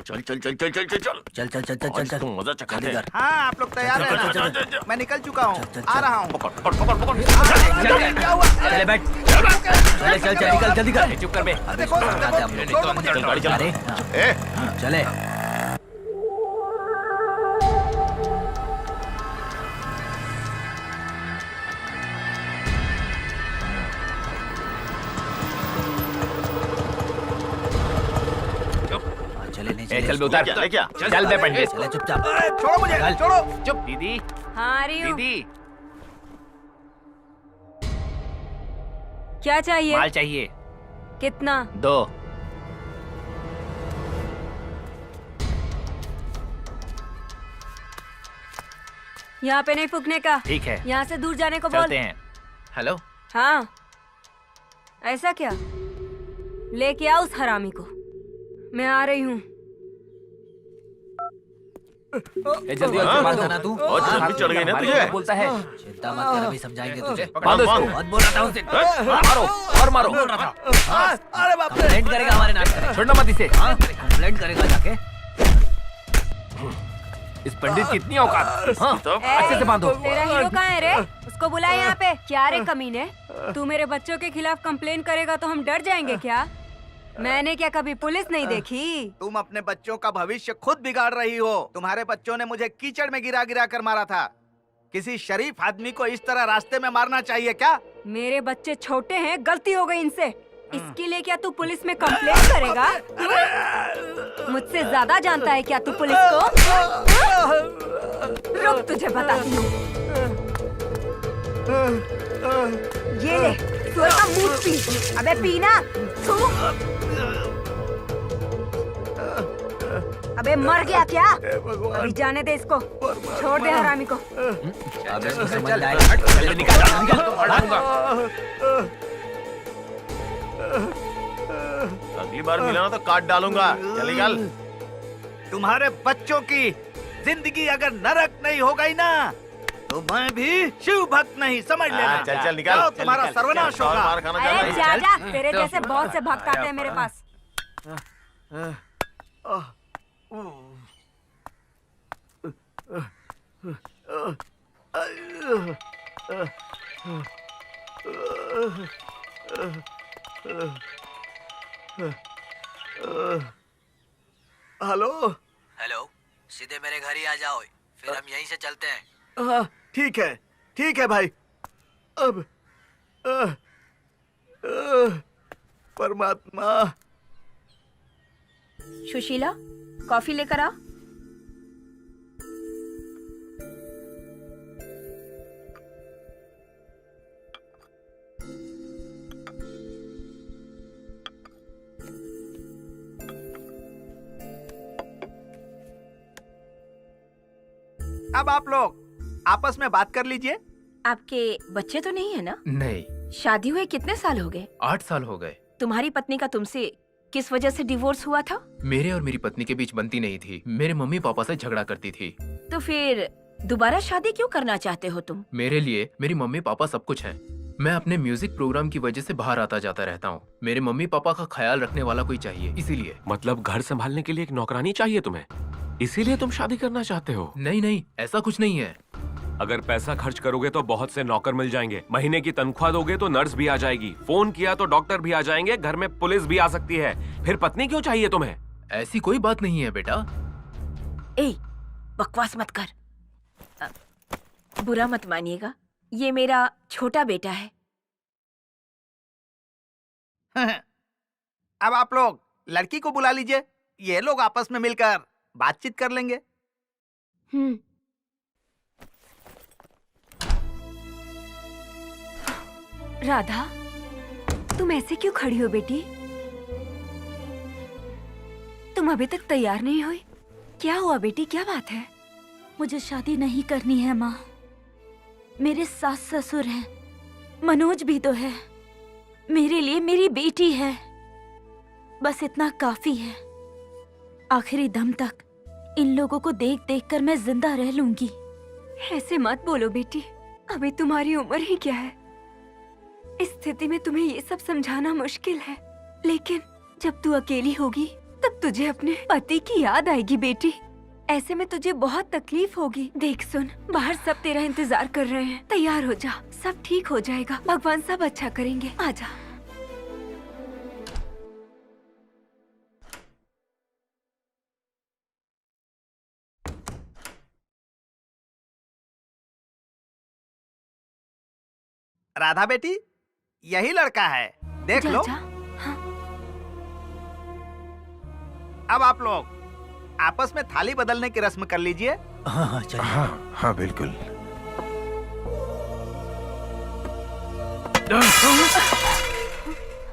चल चल चल चल चल चल चल
चल चल चल चल चल चल
मजा चखाते हैं।
हाँ आप लोग तैयार हैं ना? मैं निकल चुका हूँ, आ रहा हूँ।
पकड़ पकड़ पकड़ पकड़।
चले बैठ, चले चल चल निकल जल्दी कर।
चुप कर बे।
देखो,
चल गाड़ी चला।
अरे चले। चले नहीं
चल बे उतार।
क्या?
चल बे पंडित।
चले चुपचाप।
छोड़ो मुझे, छोड़ो।
चुप दीदी,
हाँ आ रही हूँ।
दीदी
क्या चाहिए?
माल चाहिए।
कितना?
2।
यहाँ पे नहीं फूकने का।
ठीक है,
यहाँ से दूर जाने को बोल।
चलते हैं। हेलो,
हाँ ऐसा क्या? लेके आओ उस हरामी को, मैं आ रही हूँ।
जल्दी
ना तू
बहुत जल्दी चढ़ गई ना तुझे।
बोलता है।
चिंता मत कर, अभी समझाएंगे तुझे।
बांधो इसको।
बहुत बोल रहा था उसे।
मारो और मारो।
अरे बाप रे।
कंप्लेंट करेगा हमारे नाम पे।
छोड़ना मत इसे।
कंप्लेंट करेगा जाके।
इस पंडित की इतनी औकात। हाँ, अच्छे से बांधो।
तेरा हीरो कहाँ है रे? उसको बुला यहाँ पे। क्या रे कमीने, तू मेरे बच्चों के खिलाफ कंप्लेन करेगा तो हम डर जाएंगे क्या? मैंने क्या कभी पुलिस नहीं देखी?
तुम अपने बच्चों का भविष्य खुद बिगाड़ रही हो। तुम्हारे बच्चों ने मुझे कीचड़ में गिरा गिरा कर मारा था। किसी शरीफ आदमी को इस तरह रास्ते में मारना चाहिए क्या?
मेरे बच्चे छोटे हैं, गलती हो गई इनसे। इसके लिए क्या तू पुलिस में कंप्लेन करेगा? मुझसे ज्यादा जानता है क्या तू पुलिस को? रुक तुझे बताती हूँ। ये ले, सुअर का मूत पी। अबे पीना। छू। अबे मर गया क्या? अभी जाने दे इसको, छोड़ दे हरामी को।
अबे तू समझ लाएगा। चले निकाल।
अगली बार मिला ना तो काट डालूंगा। चल निकाल।
तुम्हारे बच्चों की जिंदगी अगर नरक नहीं हो गई ना, तो मैं भी शिव भक्त नहीं, समझ लेना।
चल चल निकाल।
जाओ, तुम्हारा सर्वनाश होगा।
मार खाना
अरे जा जा, तेरे जैसे बहुत से भक्त आते हैं मेरे पास।
हेलो।
हेलो, सीधे मेरे घर ही आ जाओ, फिर हम यहीं से चलते हैं।
हाँ ठीक है भाई। अब परमात्मा।
सुशीला, कॉफी लेकर आ।
अब आप लोग आपस में बात कर लीजिए।
आपके बच्चे तो नहीं है ना?
नहीं,
शादी हुए कितने साल हो गए?
8 साल हो गए।
तुम्हारी पत्नी का तुमसे किस वजह से डिवोर्स हुआ था?
मेरे और मेरी पत्नी के बीच बनती नहीं थी। मेरे मम्मी पापा से झगड़ा करती थी।
तो फिर दोबारा शादी क्यों करना चाहते हो तुम?
मेरे लिए मेरी मम्मी पापा सब कुछ हैं। मैं अपने म्यूजिक प्रोग्राम की वजह से बाहर आता जाता रहता हूँ। मेरे मम्मी पापा का ख्याल रखने वाला कोई चाहिए, इसीलिए।
मतलब घर संभालने के लिए एक नौकरानी चाहिए तुम्हें, इसीलिए तुम शादी करना चाहते हो?
नहीं नहीं, ऐसा कुछ नहीं है।
अगर पैसा खर्च करोगे तो बहुत से नौकर मिल जाएंगे, महीने की तनख्वाह दोगे तो नर्स भी आ जाएगी, फोन किया तो डॉक्टर भी आ जाएंगे, घर में पुलिस भी आ सकती है। फिर पत्नी क्यों चाहिए तुम्हें?
ऐसी कोई बात नहीं है बेटा।
ए, बकवास मत कर। बुरा मत मानिएगा, ये मेरा छोटा बेटा है।
अब आप लोग लड़की को बुला लीजिए, ये लोग आपस में मिलकर बातचीत कर लेंगे।
राधा, तुम ऐसे क्यों खड़ी हो बेटी? तुम अभी तक तैयार नहीं हुई? क्या हुआ बेटी, क्या बात है?
मुझे शादी नहीं करनी है माँ। मेरे सास ससुर हैं, मनोज भी तो है। मेरे लिए मेरी बेटी है, बस इतना काफी है। आखिरी दम तक इन लोगों को देख देख कर मैं जिंदा रह लूंगी।
ऐसे मत बोलो बेटी, अभी तुम्हारी उम्र ही क्या है। इस स्थिति में तुम्हें ये सब समझाना मुश्किल है, लेकिन जब तू अकेली होगी तब तुझे अपने पति की याद आएगी बेटी। ऐसे में तुझे बहुत तकलीफ होगी। देख सुन, बाहर सब तेरा इंतजार कर रहे हैं। तैयार हो जा, सब ठीक हो जाएगा। भगवान सब अच्छा करेंगे। आजा।
राधा बेटी, यही लड़का है, देख लो।
हाँ।
अब आप लोग आपस में थाली बदलने की रस्म कर लीजिए।
हाँ हाँ चलिए।
हाँ हाँ बिल्कुल।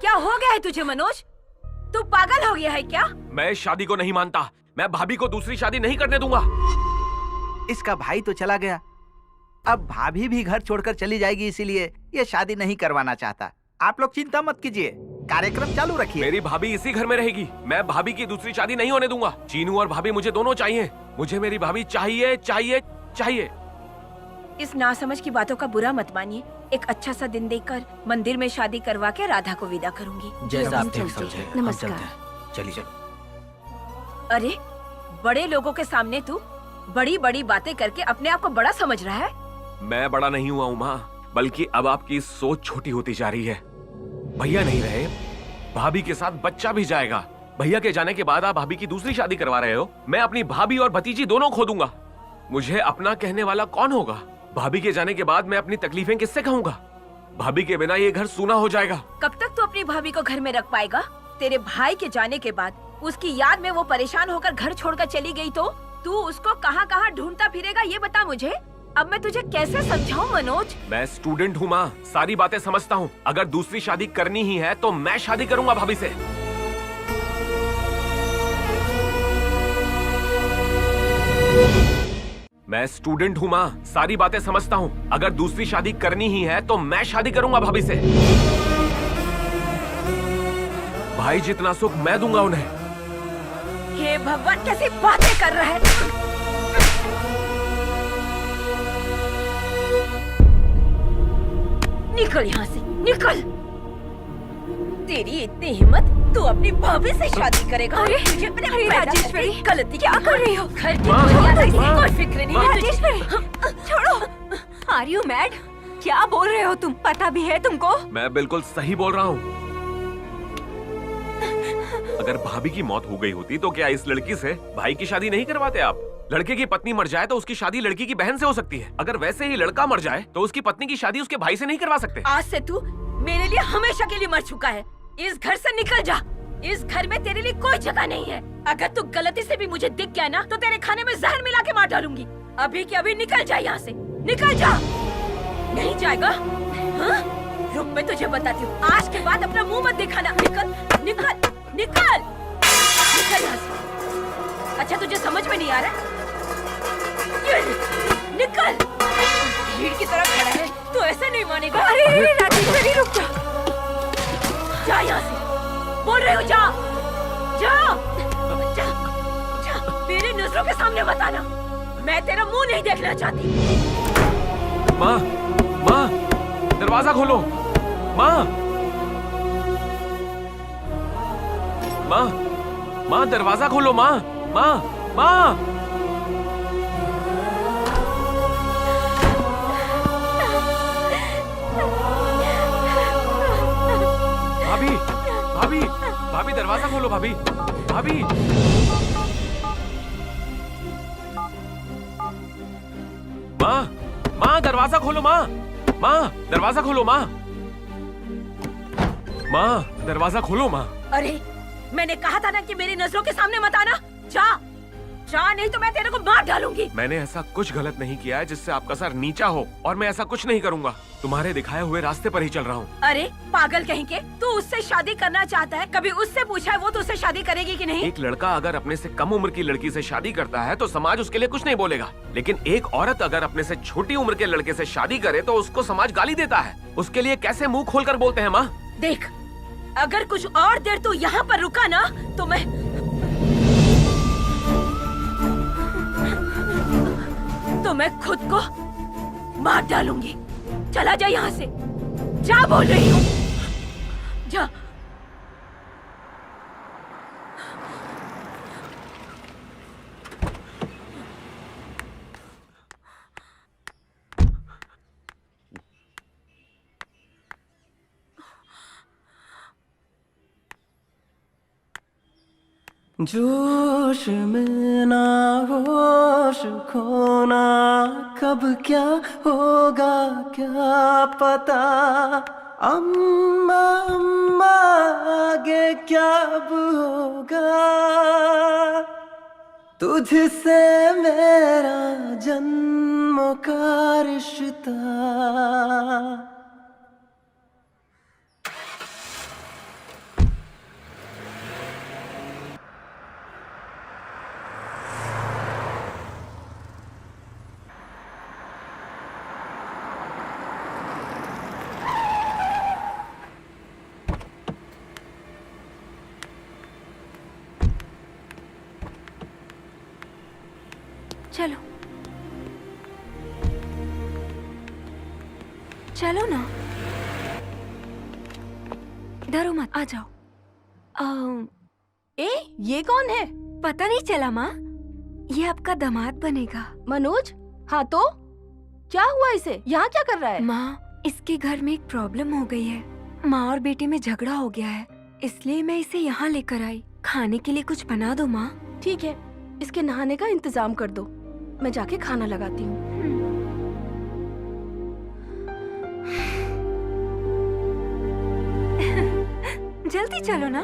क्या हो गया है तुझे मनोज? तू पागल हो गया है क्या?
मैं इस शादी को नहीं मानता। मैं भाभी को दूसरी शादी नहीं करने दूंगा।
इसका भाई तो चला गया, अब भाभी भी घर छोड़कर चली जाएगी, इसीलिए ये शादी नहीं करवाना चाहता। आप लोग चिंता मत कीजिए, कार्यक्रम चालू रखिए।
मेरी भाभी इसी घर में रहेगी। मैं भाभी की दूसरी शादी नहीं होने दूंगा। चीनू और भाभी मुझे दोनों चाहिए। मुझे मेरी भाभी चाहिए चाहिए चाहिए।
इस नासमझ की बातों का बुरा मत मानिए। एक अच्छा सा दिन देखकर मंदिर में शादी करवा के राधा को विदा करूंगी।
जैसा आप
हम
ठीक
चलते
समझे।
हैं।
हम
नमस्कार।
चलते हैं। चलिए।
अरे, बड़े लोगों के सामने तू बड़ी बड़ी बातें करके अपने आप को बड़ा समझ रहा है।
मैं बड़ा नहीं हुआ उमा, बल्कि अब आपकी सोच छोटी होती जा रही है। भैया नहीं रहे, भाभी के साथ बच्चा भी जाएगा। भैया के जाने के बाद आप भाभी की दूसरी शादी करवा रहे हो। मैं अपनी भाभी और भतीजी दोनों खो दूंगा। मुझे अपना कहने वाला कौन होगा? भाभी के जाने के बाद मैं अपनी तकलीफें किससे कहूंगा? भाभी के बिना ये घर सूना हो जाएगा।
कब तक तू अपनी भाभी को घर में रख पाएगा? तेरे भाई के जाने के बाद उसकी याद में वो परेशान होकर घर छोड़कर चली गई तो तू उसको कहाँ कहाँ ढूंढता फिरेगा, ये बता मुझे। अब मैं तुझे कैसे समझाऊं मनोज?
मैं स्टूडेंट हूँ माँ, सारी बातें समझता हूँ। अगर दूसरी शादी करनी ही है तो मैं शादी करूंगा भाभी से। मैं स्टूडेंट हूँ माँ, सारी बातें समझता हूँ। अगर दूसरी शादी करनी ही है तो मैं शादी करूंगा भाभी से। भाई जितना सुख मैं दूंगा उन्हें।
हे भगवान, कैसी बातें कर रहा है। निकल यहाँ से, निकल। तेरी इतनी हिम्मत, तू अपनी भाभी से शादी करेगा?
अरे,
तुझे अपने
अरे
पैदा
राजेश्वरी,
करके गलती
क्या कर रही हो?
घर की मर्यादा की कोई फिक्र नहीं है तुझे।
राजेश्वरी, छोड़ो। Are you mad? क्या बोल रहे हो तुम? पता भी है तुमको?
मैं बिल्कुल सही बोल रहा हूँ। अगर भाभी की मौत हो गई होती तो क्या इस लड़की से भाई की शादी नहीं करवाते आप? लड़के की पत्नी मर जाए तो उसकी शादी लड़की की बहन से हो सकती है। अगर वैसे ही लड़का मर जाए तो उसकी पत्नी की शादी उसके भाई से नहीं करवा सकते।
आज से तू मेरे लिए हमेशा के लिए मर चुका है। इस घर से निकल जा। इस घर में तेरे लिए कोई जगह नहीं है। अगर तू गलती से भी मुझे दिख गया ना तो तेरे खाने में जहर मिला के मार डालूंगी। अभी के अभी निकल जा यहाँ से, निकल जा। नहीं जाएगा? हाँ? रुक, मैं तुझे बताती हूँ। आज के बाद अपना मुंह मत दिखाना। निकल, निकल, निकल, निकल यहाँ से। अच्छा, तुझे समझ में नहीं आ रहा? ये भीड़ की तरह खड़ा है, तू ऐसे नहीं मानेगा।
अरे राजेश्वरी रुक जा।
जा यहाँ से, बोल रही हूँ जा, जा, जा, जा। मेरी नजरों के सामने मत आना, मैं तेरा मुंह नहीं देखना चाहती।
माँ, माँ, दरवाजा खोलो, माँ, माँ, माँ, दरवाजा खोलो, माँ, माँ, माँ। भाभी, भाभी, भाभी, दरवाजा खोलो, भाभी, भाभी। माँ, माँ, दरवाजा खोलो, माँ, माँ, दरवाजा खोलो, माँ, माँ, दरवाजा खोलो, माँ।
अरे मैंने कहा था ना कि मेरी नजरों के सामने मत आना। जा, जा, नहीं तो मैं तेरे को मार डालूंगी।
मैंने ऐसा कुछ गलत नहीं किया है जिससे आपका सर नीचा हो, और मैं ऐसा कुछ नहीं करूंगा। तुम्हारे दिखाए हुए रास्ते पर ही चल रहा हूँ।
अरे पागल कहीं के, तू उससे शादी करना चाहता है? कभी उससे पूछा है वो तुझसे शादी करेगी कि नहीं?
एक लड़का अगर अपने से कम उम्र की लड़की से शादी करता है तो समाज उसके लिए कुछ नहीं बोलेगा, लेकिन एक औरत अगर अपने से छोटी उम्र के लड़के से शादी करे तो उसको समाज गाली देता है। उसके लिए कैसे मुंह खोलकर बोलते हैं। माँ
देख, अगर कुछ और देर तू यहाँ पर रुका ना तो मैं खुद को मार डालूंगी। चला जा यहाँ से, जा, बोल रही हूँ, जा।
जोश में ना होश खोना, कब क्या होगा क्या पता। अम्मा अम्मा आगे क्या अब होगा, तुझसे मेरा जन्मों का रिश्ता।
चलो चलो ना, डरो मत, आ जाओ।
ये कौन है?
पता नहीं चला माँ, ये आपका दामाद बनेगा।
मनोज? हाँ तो क्या हुआ इसे? यहाँ क्या कर रहा है?
माँ, इसके घर में एक प्रॉब्लम हो गई है। माँ और बेटे में झगड़ा हो गया है, इसलिए मैं इसे यहाँ लेकर आई। खाने के लिए कुछ बना दो माँ।
ठीक है, इसके नहाने का इंतजाम कर दो, मैं जाके खाना लगाती हूँ।
जल्दी चलो ना।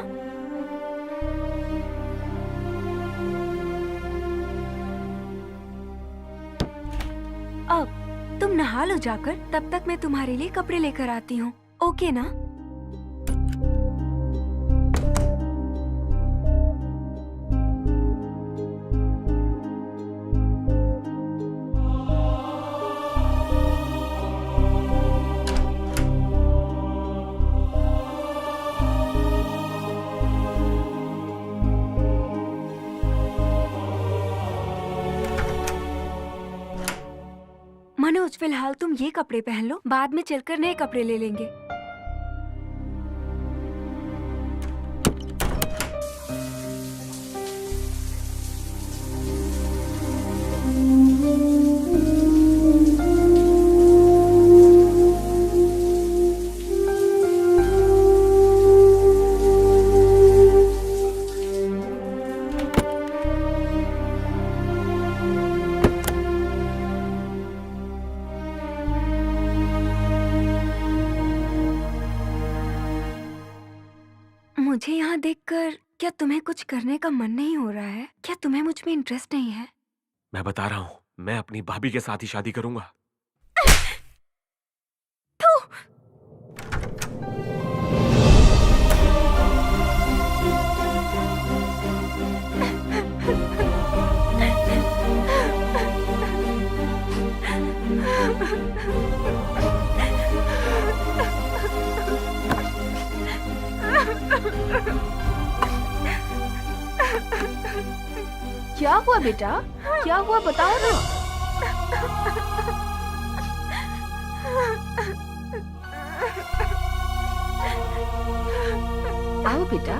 अब तुम नहा लो जाकर, तब तक मैं तुम्हारे लिए कपड़े लेकर आती हूँ। ओके ना? मनोज, फिलहाल तुम ये कपड़े पहन लो, बाद में चलकर नए कपड़े ले लेंगे। मुझे यहाँ देखकर क्या तुम्हें कुछ करने का मन नहीं हो रहा है? क्या तुम्हें मुझ में इंटरेस्ट नहीं है?
मैं बता रहा हूँ, मैं अपनी भाभी के साथ ही शादी करूंगा।
क्या हुआ बेटा? क्या हुआ बताओ ना। आओ बेटा।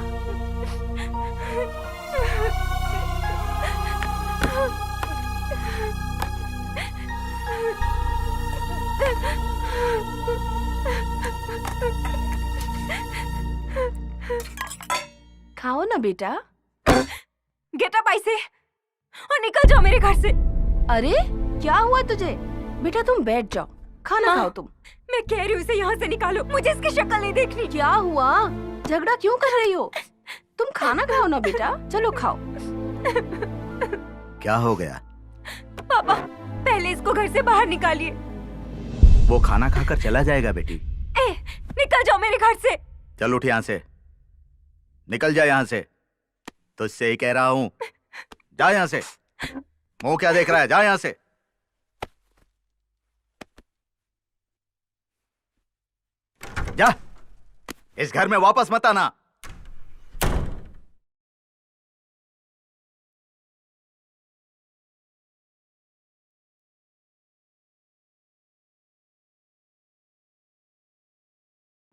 खाओ ना बेटा।
गेट अप ऐसे और निकल जाओ मेरे घर से।
अरे क्या हुआ तुझे? बेटा तुम बैठ जाओ, खाना खाओ तुम।
मैं कह रही हूँ इसे यहाँ से निकालो, मुझे इसकी शक्ल नहीं देखनी।
क्या हुआ? झगड़ा क्यों कर रही हो? तुम खाना खाओ ना बेटा, चलो खाओ।
क्या हो गया?
पापा पहले इसको घर से बाहर निकालिए।
वो खाना खाकर चला जाएगा बेटी।
निकल जाओ मेरे घर से।
चल उठ यहाँ से, निकल जा यहाँ से। तुझसे ही कह रहा हूँ, जा यहाँ से। मुंह क्या देख रहा है? जा यहाँ से। जा, इस घर में वापस मत आना।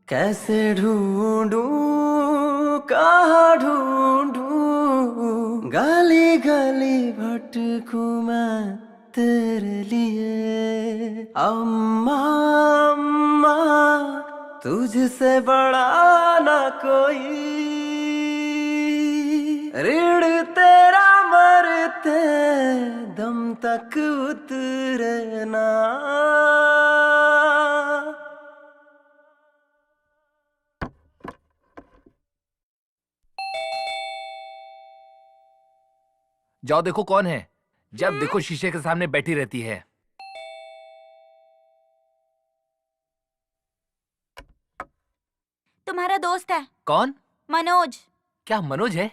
कैसे ढूंढूं, कहाँ ढूंढूं, गली गली भटकूं मैं तेरे लिए। अम्मा अम्मा तुझसे बड़ा ना कोई, ऋण तेरा मरते दम तक उतरे ना।
जाओ देखो कौन है। जब देखो शीशे के सामने बैठी रहती है।
तुम्हारा दोस्त है।
कौन?
मनोज।
क्या मनोज है?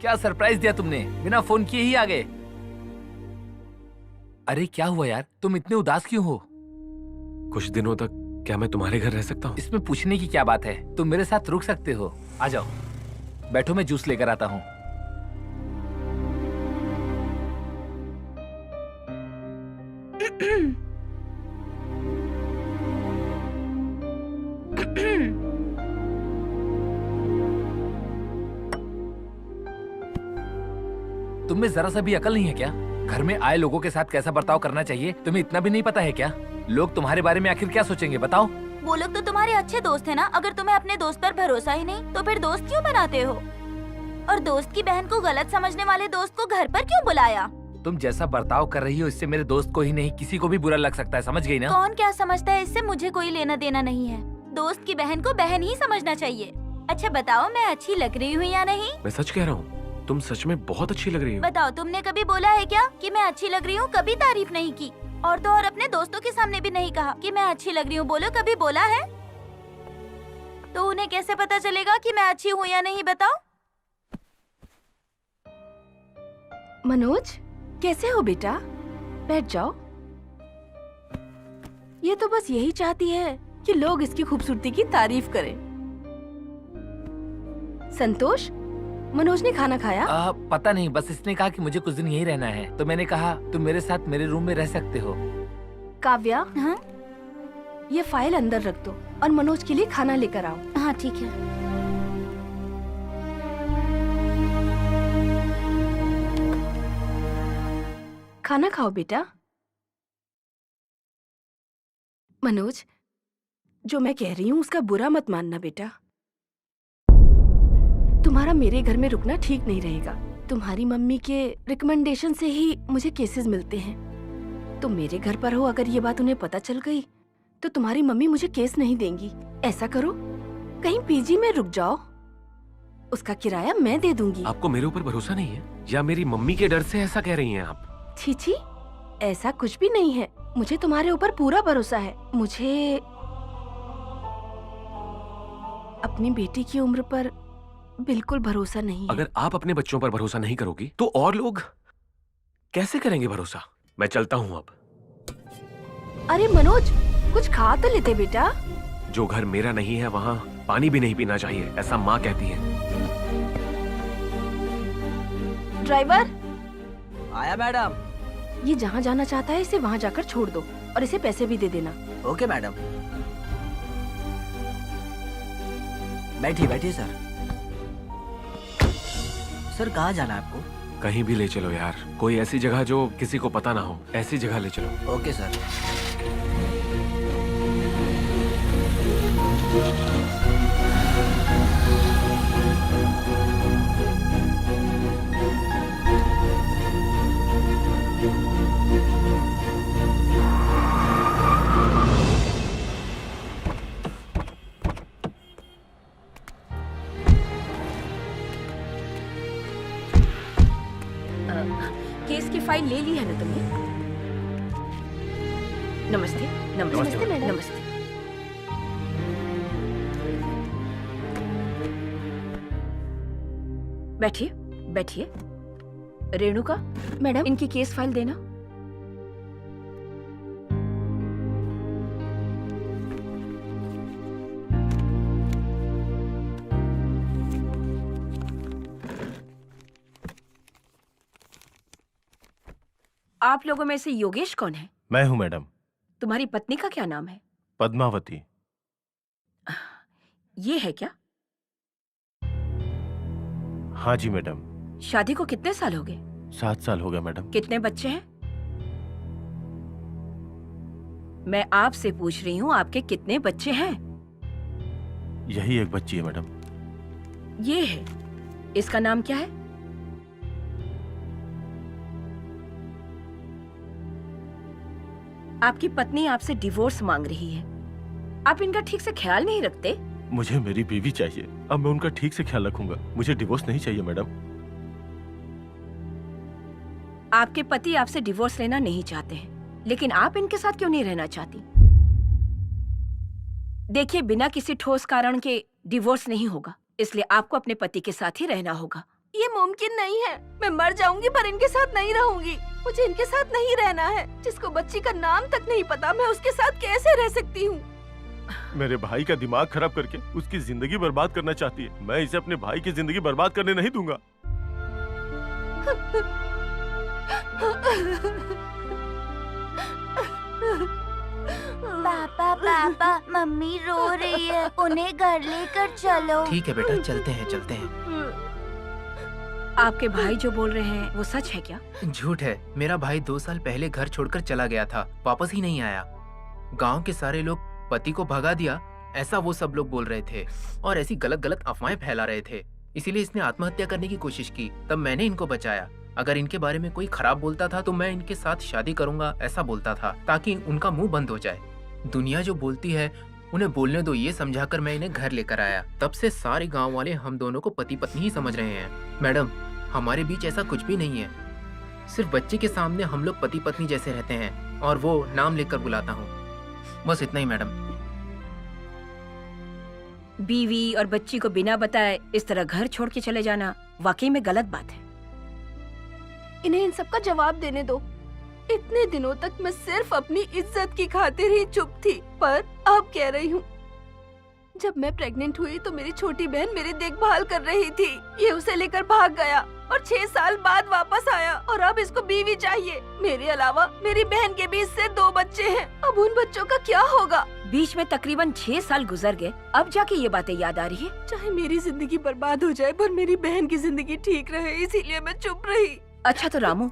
क्या सरप्राइज दिया तुमने? बिना फोन किए ही आ गए। अरे क्या हुआ यार, तुम इतने उदास क्यों हो?
कुछ दिनों तक क्या मैं तुम्हारे घर रह सकता हूँ?
इसमें पूछने की क्या बात है, तुम मेरे साथ रुक सकते हो। आ जाओ, बैठो, मैं जूस लेकर आता हूँ। तुम में जरा सा भी अकल नहीं है क्या? घर में आए लोगों के साथ कैसा बर्ताव करना चाहिए तुम्हें इतना भी नहीं पता है क्या? लोग तुम्हारे बारे में आखिर क्या सोचेंगे बताओ?
वो लोग तो तुम्हारे अच्छे दोस्त है ना। अगर तुम्हें अपने दोस्त पर भरोसा ही नहीं तो फिर दोस्त क्यों बनाते हो? और दोस्त की बहन को गलत समझने वाले दोस्त को घर पर क्यों बुलाया?
तुम जैसा बर्ताव कर रही हो इससे मेरे दोस्त को ही नहीं किसी को भी बुरा लग सकता है, समझ गई ना?
कौन क्या समझता है इससे मुझे कोई लेना देना नहीं है। दोस्त की बहन को बहन ही समझना चाहिए। अच्छा बताओ, मैं अच्छी लग रही हूँ या नहीं?
मैं सच कह रहा हूँ, तुम सच में बहुत अच्छी लग रही हो।
बताओ, तुमने कभी बोला है क्या कि मैं अच्छी लग रही हूँ? कभी तारीफ नहीं की, और तो और अपने दोस्तों के सामने भी नहीं कहा कि मैं अच्छी लग रही हूँ। बोलो, कभी बोला है? तो उन्हें कैसे पता चलेगा कि मैं अच्छी हूँ या नहीं? बताओ।
मनोज कैसे हो बेटा? बैठ जाओ। ये तो बस यही चाहती है कि लोग इसकी खूबसूरती की तारीफ करें। संतोष, मनोज ने खाना खाया?
पता नहीं, बस इसने कहा कि मुझे कुछ दिन यहीं रहना है, तो मैंने कहा तुम मेरे साथ मेरे रूम में रह सकते हो।
काव्या,
हाँ?
ये फाइल अंदर रख दो और मनोज के लिए खाना लेकर आओ।
हाँ ठीक है।
खाना खाओ बेटा। मनोज, जो मैं कह रही हूँ उसका बुरा मत मानना बेटा। तुम्हारा मेरे घर में रुकना ठीक नहीं रहेगा। तुम्हारी मम्मी के रिकमेंडेशन से ही मुझे केसेस मिलते हैं। तुम मेरे घर पर हो, अगर ये बात उन्हें पता चल गई तो तुम्हारी मम्मी मुझे केस नहीं देंगी। ऐसा करो, कहीं पीजी में रुक जाओ, उसका किराया मैं दे दूंगी।
आपको मेरे ऊपर भरोसा नहीं है या मेरी मम्मी के डर से ऐसा कह रही हैं आप?
छी छी, ऐसा कुछ भी नहीं है। मुझे तुम्हारे ऊपर पूरा भरोसा है। मुझे अपनी बेटी की उम्र पर बिल्कुल भरोसा नहीं है।
अगर आप अपने बच्चों पर भरोसा नहीं करोगी तो और लोग कैसे करेंगे भरोसा? मैं चलता हूँ अब।
अरे मनोज, कुछ खा तो लेते बेटा।
जो घर मेरा नहीं है वहाँ पानी भी नहीं पीना चाहिए, ऐसा माँ कहती है।
ड्राइवर,
आया मैडम।
ये जहाँ जाना चाहता है इसे वहाँ जाकर छोड़ दो और इसे पैसे भी दे देना।
Okay madam. बैठिए बैठिए सर। सर कहाँ जाना है आपको?
कहीं भी ले चलो यार, कोई ऐसी जगह जो किसी को पता ना हो, ऐसी जगह ले चलो।
Okay sir.
केस की फाइल ले ली है ना तुमने? नमस्ते।
नमस्ते मैडम।
नमस्ते। बैठिए बैठिए। रेणुका,
मैडम,
इनकी केस फाइल देना। आप लोगों में से योगेश कौन है?
मैं हूँ मैडम।
तुम्हारी पत्नी का क्या नाम है?
पद्मावती।
ये है क्या?
हाँ जी मैडम।
शादी को कितने साल हो गए?
7 साल हो गया मैडम।
कितने बच्चे हैं? मैं आपसे पूछ रही हूँ आपके कितने बच्चे हैं?
यही एक बच्ची है मैडम।
ये है। इसका नाम क्या है? आपकी पत्नी आपसे डिवोर्स मांग रही है। आप इनका ठीक से ख्याल नहीं रखते?
मुझे मेरी बीवी चाहिए, अब मैं उनका ठीक से ख्याल रखूंगा। मुझे डिवोर्स नहीं चाहिए मैडम।
आपके पति आपसे डिवोर्स लेना नहीं चाहते हैं, लेकिन आप इनके साथ क्यों नहीं रहना चाहती? देखिए, बिना किसी ठोस कारण के डिवोर्स नहीं होगा, इसलिए आपको अपने पति के साथ ही रहना होगा।
ये मुमकिन नहीं है। मैं मर जाऊंगी पर इनके साथ नहीं रहूंगी। मुझे इनके साथ नहीं रहना है। जिसको बच्ची का नाम तक नहीं पता, मैं उसके साथ कैसे रह सकती हूँ?
मेरे भाई का दिमाग खराब करके उसकी जिंदगी बर्बाद करना चाहती है। मैं इसे अपने भाई की जिंदगी बर्बाद करने नहीं दूंगा।
पापा पापा, मम्मी रो रही है, उन्हें घर लेकर चलो।
ठीक है बेटा, चलते हैं चलते हैं।
आपके भाई जो बोल रहे हैं वो सच है क्या?
झूठ है। मेरा भाई 2 साल पहले घर छोड़कर चला गया था, वापस ही नहीं आया। गांव के सारे लोग पति को भगा दिया, ऐसा वो सब लोग बोल रहे थे और ऐसी गलत गलत अफवाहें फैला रहे थे। इसीलिए इसने आत्महत्या करने की कोशिश की। तब मैंने इनको बचाया। अगर इनके बारे में कोई खराब बोलता था तो मैं इनके साथ शादी करूंगा, ऐसा बोलता था, ताकि उनका मुंह बंद हो जाए। दुनिया जो बोलती है उन्हें बोलने दो, ये समझाकर मैं इन्हें घर लेकर आया। तब से सारे गाँव वाले हम दोनों को पति पत्नी ही समझ रहे हैं। मैडम, हमारे बीच ऐसा कुछ भी नहीं है। सिर्फ बच्चे के सामने हम लोग पति पत्नी जैसे रहते हैं और वो नाम लेकर बुलाता हूँ, बस इतना ही मैडम।
बीवी और बच्ची को बिना बताए इस तरह घर छोड़ के चले जाना वाकई में गलत बात है।
इन्हें इन सब का जवाब देने दो। इतने दिनों तक मैं सिर्फ अपनी इज्जत की खातिर ही चुप थी, पर अब कह रही हूँ। जब मैं प्रेग्नेंट हुई तो मेरी छोटी बहन मेरी देखभाल कर रही थी। ये उसे लेकर भाग गया और 6 साल बाद वापस आया और अब इसको बीवी चाहिए। मेरे अलावा मेरी बहन के भी इससे 2 बच्चे हैं। अब उन बच्चों का क्या होगा?
बीच में तकरीबन 6 साल गुजर गए, अब जाके ये बातें याद आ रही है।
चाहे मेरी जिंदगी बर्बाद हो जाए पर मेरी बहन की जिंदगी ठीक रहे, इसीलिए मैं चुप रही।
अच्छा तो रामू,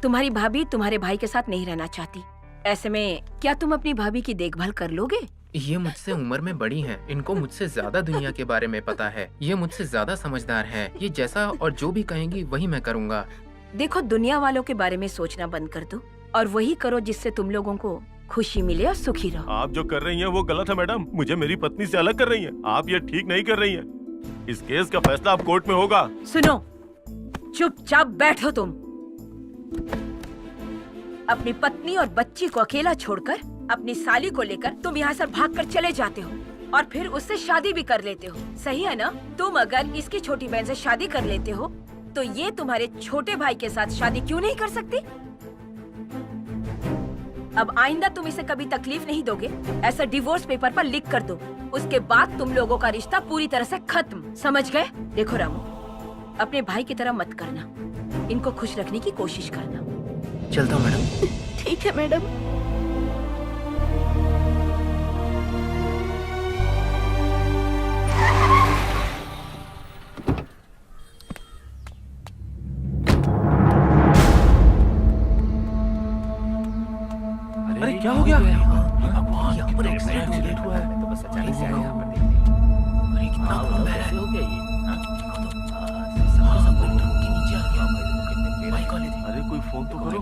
तुम्हारी भाभी तुम्हारे भाई के साथ नहीं रहना चाहती। ऐसे में क्या तुम अपनी भाभी की देखभाल कर लोगे?
ये मुझसे उम्र में बड़ी हैं, इनको मुझसे ज्यादा दुनिया के बारे में पता है। ये मुझसे ज्यादा समझदार हैं। ये जैसा और जो भी कहेंगी वही मैं करूँगा।
देखो, दुनिया वालों के बारे में सोचना बंद कर दो और वही करो जिससे तुम लोगों को खुशी मिले और सुखी रहो।
आप जो कर रही हैं वो गलत है मैडम। मुझे मेरी पत्नी से अलग कर रही हैं। आप ये ठीक नहीं कर रही हैं। इस केस का फैसला अब कोर्ट में होगा।
सुनो, चुपचाप बैठो तुम। अपनी पत्नी और बच्ची को अकेला छोड़कर अपनी साली को लेकर तुम यहाँ से भागकर चले जाते हो और फिर उससे शादी भी कर लेते हो, सही है ना? तुम अगर इसकी छोटी बहन से शादी कर लेते हो तो ये तुम्हारे छोटे भाई के साथ शादी क्यों नहीं कर सकती? अब आइंदा तुम इसे कभी तकलीफ नहीं दोगे, ऐसा डिवोर्स पेपर पर लिख कर दो। उसके बाद तुम लोगों का रिश्ता पूरी तरह से खत्म, समझ गए? देखो रामू, अपने भाई की तरह मत करना, इनको खुश रखने की कोशिश करना।
चलता हूँ मैडम।
ठीक है मैडम।
अरे क्या हो गया?
भगवान, यहाँ पर एक्सीडेंट हुआ है। तो बस अचानक से आया यहाँ पर देखने। अरे कितना बड़ा है। हो गया ये? सब लोग ट्रक के नीचे आ गया। बाइक वाले थे।
अरे कोई फोन तो करो।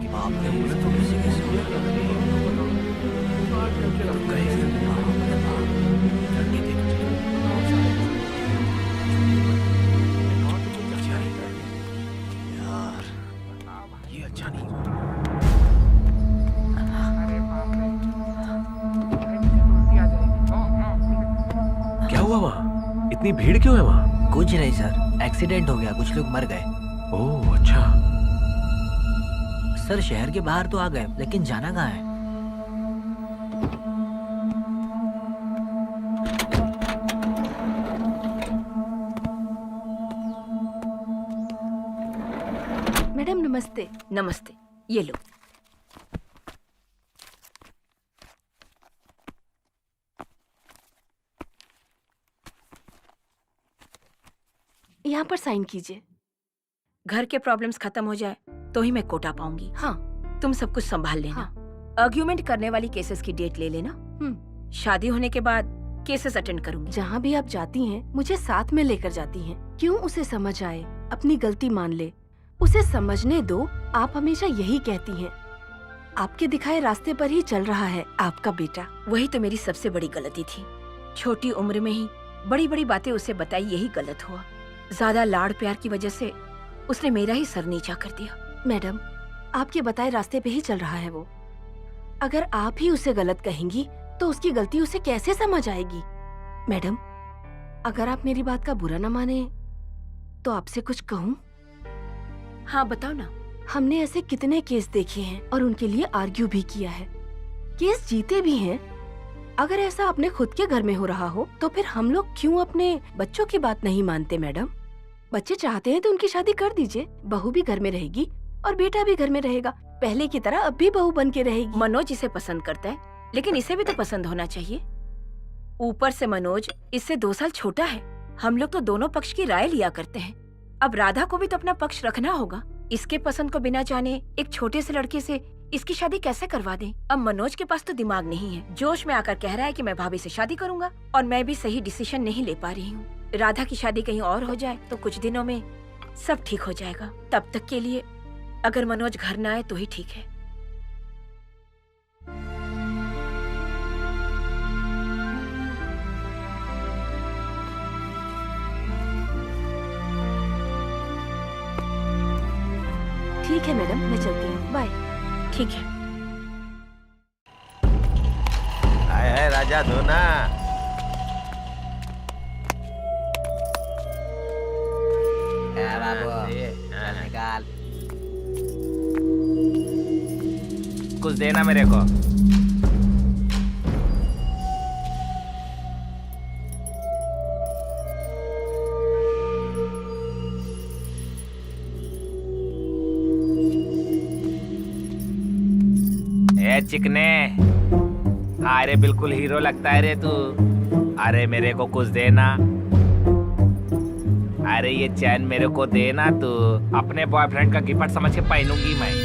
यार ये अच्छा नहीं हुआ।
क्या हुआ वहाँ? इतनी भीड़ क्यों है वहाँ?
कुछ नहीं सर, एक्सीडेंट हो गया, कुछ लोग मर गए।
ओह अच्छा।
सर शहर के बाहर तो आ गए, लेकिन जाना कहाँ है?
मैडम नमस्ते।
नमस्ते, ये लो।
यहाँ पर साइन कीजिए।
घर के प्रॉब्लम्स खत्म हो जाए तो ही मैं कोटा पाऊंगी।
हाँ।
तुम सब कुछ संभाल लेना। आर्ग्यूमेंट करने वाली केसेस की डेट ले लेना। शादी होने के बाद केसेस अटेंड करूंगी।
जहाँ भी आप जाती हैं, मुझे साथ में लेकर जाती हैं। क्यों उसे समझ आए, अपनी गलती मान ले, उसे समझने दो। आप हमेशा यही कहती हैं। आपके दिखाए रास्ते पर ही चल रहा है आपका बेटा।
वही तो मेरी सबसे बड़ी गलती थी। छोटी उम्र में ही बड़ी बड़ी बातें उसे बताई, यही गलत हुआ। ज्यादा लाड़ प्यार की वजह से उसने मेरा ही सर नीचा कर दिया।
मैडम, आपके बताए रास्ते पे ही चल रहा है वो। अगर आप ही उसे गलत कहेंगी तो उसकी गलती उसे कैसे समझ आएगी? मैडम, अगर आप मेरी बात का बुरा न माने तो आपसे कुछ कहूँ?
हाँ बताओ ना।
हमने ऐसे कितने केस देखे हैं और उनके लिए आर्ग्यू भी किया है, केस जीते भी हैं। अगर ऐसा अपने खुद के घर में हो रहा हो तो फिर हम लोग क्यों अपने बच्चों की बात नहीं मानते? मैडम, बच्चे चाहते हैं तो उनकी शादी कर दीजिए, बहू भी घर में रहेगी और बेटा भी घर में रहेगा। पहले की तरह अब भी बहू बन के रहेगी।
मनोज इसे पसंद करता है, लेकिन इसे भी तो पसंद होना चाहिए। ऊपर से मनोज इससे 2 साल छोटा है। हम लोग तो दोनों पक्ष की राय लिया करते हैं। अब राधा को भी तो अपना पक्ष रखना होगा। इसके पसंद को बिना जाने एक छोटे से लड़के से इसकी शादी कैसे करवा दें? अब मनोज के पास तो दिमाग नहीं है, जोश में आकर कह रहा है कि मैं भाभी से शादी करूंगा, और मैं भी सही डिसीजन नहीं ले पा रही हूँ। राधा की शादी कहीं और हो जाए तो कुछ दिनों में सब ठीक हो जाएगा। तब तक के लिए अगर मनोज घर न आए तो ही ठीक है।
ठीक है मैडम, मैं चलती हूँ। बाय।
ठीक है।
आए है राजा धोना।
निकाल।
कुछ देना मेरे को। ए चिकने, अरे बिल्कुल हीरो लगता है रे तू। अरे मेरे को कुछ देना। अरे ये चैन मेरे को देना तू। अपने बॉयफ्रेंड का गिफ्ट समझ के पहनूंगी मैं।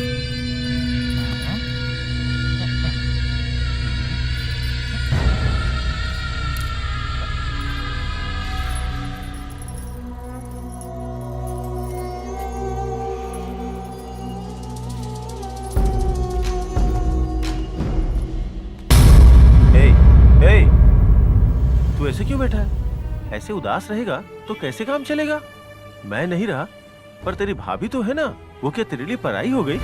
तू ऐसे क्यों बैठा है? ऐसे उदास रहेगा तो कैसे काम चलेगा? मैं नहीं रहा, पर तेरी भाभी तो है ना, वो क्या तेरे लिए पराई हो गई?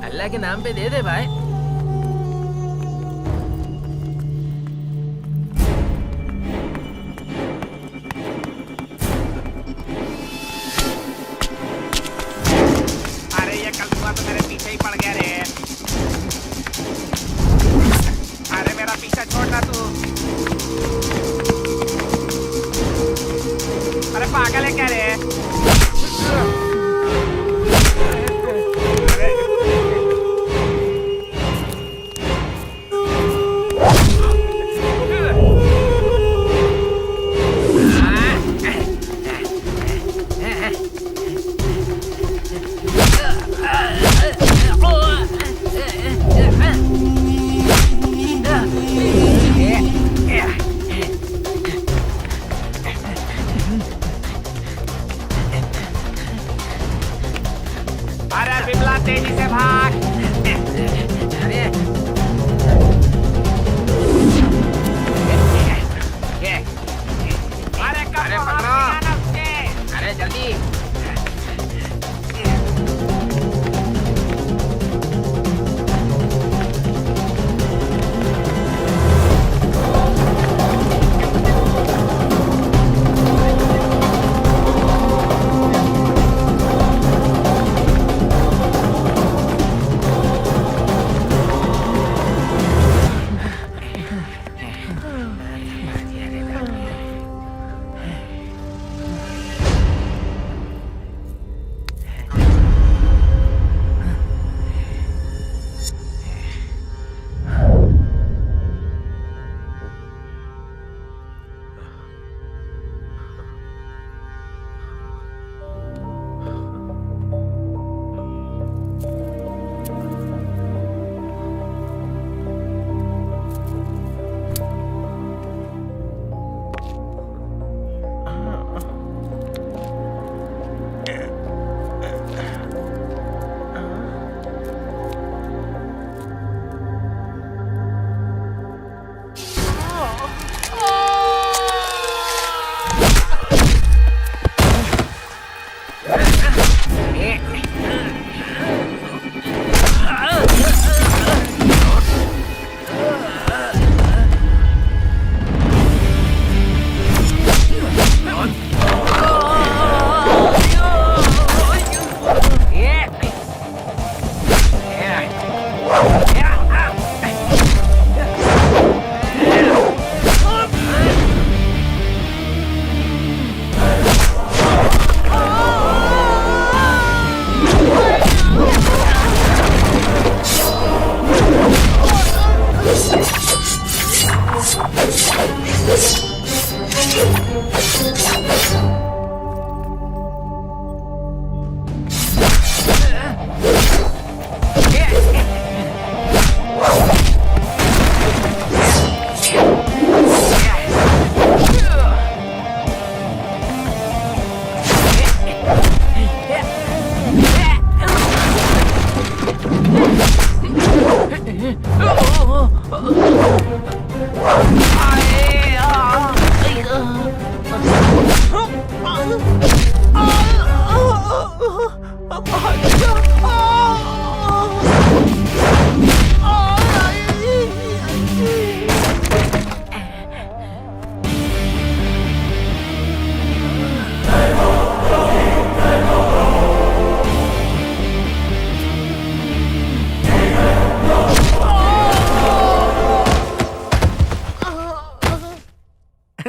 अल्लाह के नाम पे दे दे भाई।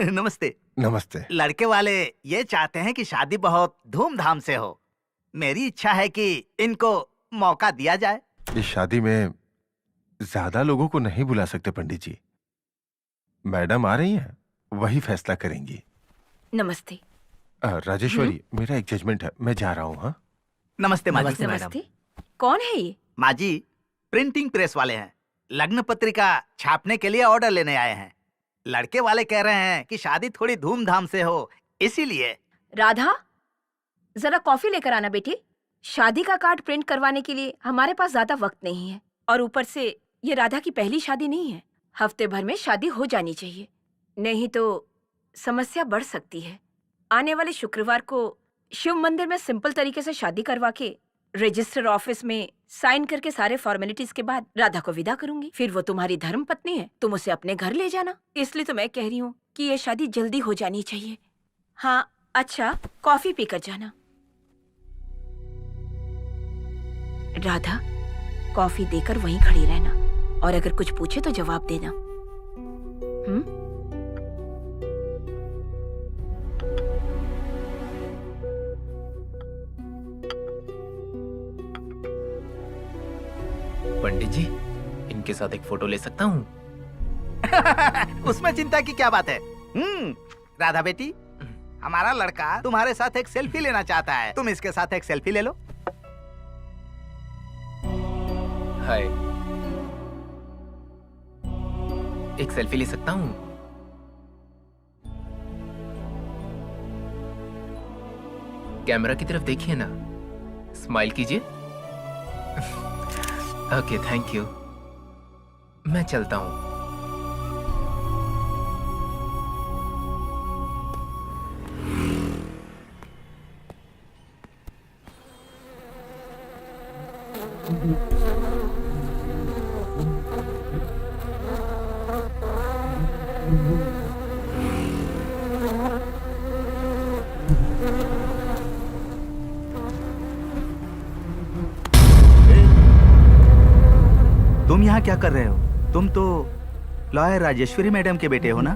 नमस्ते।
नमस्ते।
लड़के वाले ये चाहते हैं कि शादी बहुत धूमधाम से हो। मेरी इच्छा है कि इनको मौका दिया जाए।
इस शादी में ज्यादा लोगों को नहीं बुला सकते पंडित जी। मैडम आ रही हैं, वही फैसला करेंगी।
नमस्ते।
राजेश्वरी, मेरा एक जजमेंट है, मैं जा रहा हूँ। हाँ,
नमस्ते माँ जी।
नमस्ते नमस्ते। कौन है ये?
माँ जी, प्रिंटिंग प्रेस वाले हैं। लग्न पत्रिका छापने के लिए ऑर्डर लेने आए हैं। लड़के वाले कह रहे हैं कि शादी थोड़ी धूमधाम से हो, इसीलिए।
राधा, जरा कॉफी लेकर आना बेटी। शादी का कार्ड प्रिंट करवाने के लिए हमारे पास ज्यादा वक्त नहीं है, और ऊपर से ये राधा की पहली शादी नहीं है। हफ्ते भर में शादी हो जानी चाहिए, नहीं तो समस्या बढ़ सकती है। आने वाले शुक्रवार को शिव मंदिर में सिंपल तरीके से शादी करवा के रजिस्टर ऑफिस में साइन करके सारे फॉर्मेलिटीज के बाद राधा को विदा करूंगी। फिर वो तुम्हारी धर्म पत्नी है, तुम उसे अपने घर ले जाना। इसलिए तो मैं कह रही हूँ कि ये शादी जल्दी हो जानी चाहिए। हाँ अच्छा, कॉफी पीकर जाना। राधा, कॉफी देकर वहीं खड़ी रहना, और अगर कुछ पूछे तो जवाब देना।
पंडित जी, इनके साथ एक फोटो ले सकता हूँ?
उसमें चिंता की क्या बात है? राधा बेटी, हमारा लड़का तुम्हारे साथ एक सेल्फी लेना चाहता है। तुम इसके साथ एक सेल्फी ले लो।
हाय, एक सेल्फी ले सकता हूँ? कैमरा की तरफ देखिए ना, स्माइल कीजिए। Okay, thank you. मैं चलता हूँ।
तुम यहाँ क्या कर रहे हो? तुम तो लॉयर राजेश्वरी मैडम के बेटे हो ना?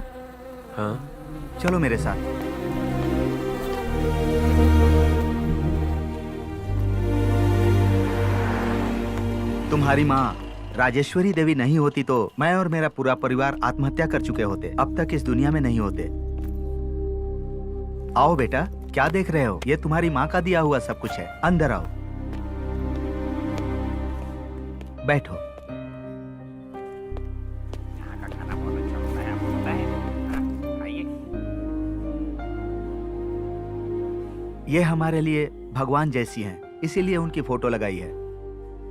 हाँ।
चलो मेरे साथ। तुम्हारी माँ राजेश्वरी देवी नहीं होती तो मैं और मेरा पूरा परिवार आत्महत्या कर चुके होते, अब तक इस दुनिया में नहीं होते। आओ बेटा, क्या देख रहे हो? ये तुम्हारी माँ का दिया हुआ सब कुछ है। अंदर आओ, बैठो। ये हमारे लिए भगवान जैसी हैं, इसीलिए उनकी फोटो लगाई है।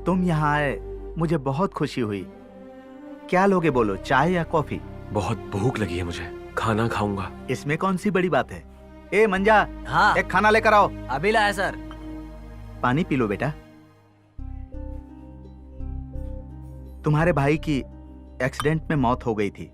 तुम यहाँ आए, मुझे बहुत खुशी हुई। क्या लोगे बोलो, चाय या कॉफी?
बहुत भूख लगी है मुझे, खाना खाऊंगा।
इसमें कौन सी बड़ी बात है? ए मंजा,
हाँ,
एक खाना लेकर आओ।
अभी लाया सर।
पानी पी लो बेटा। तुम्हारे भाई की एक्सीडेंट में मौत हो गई थी।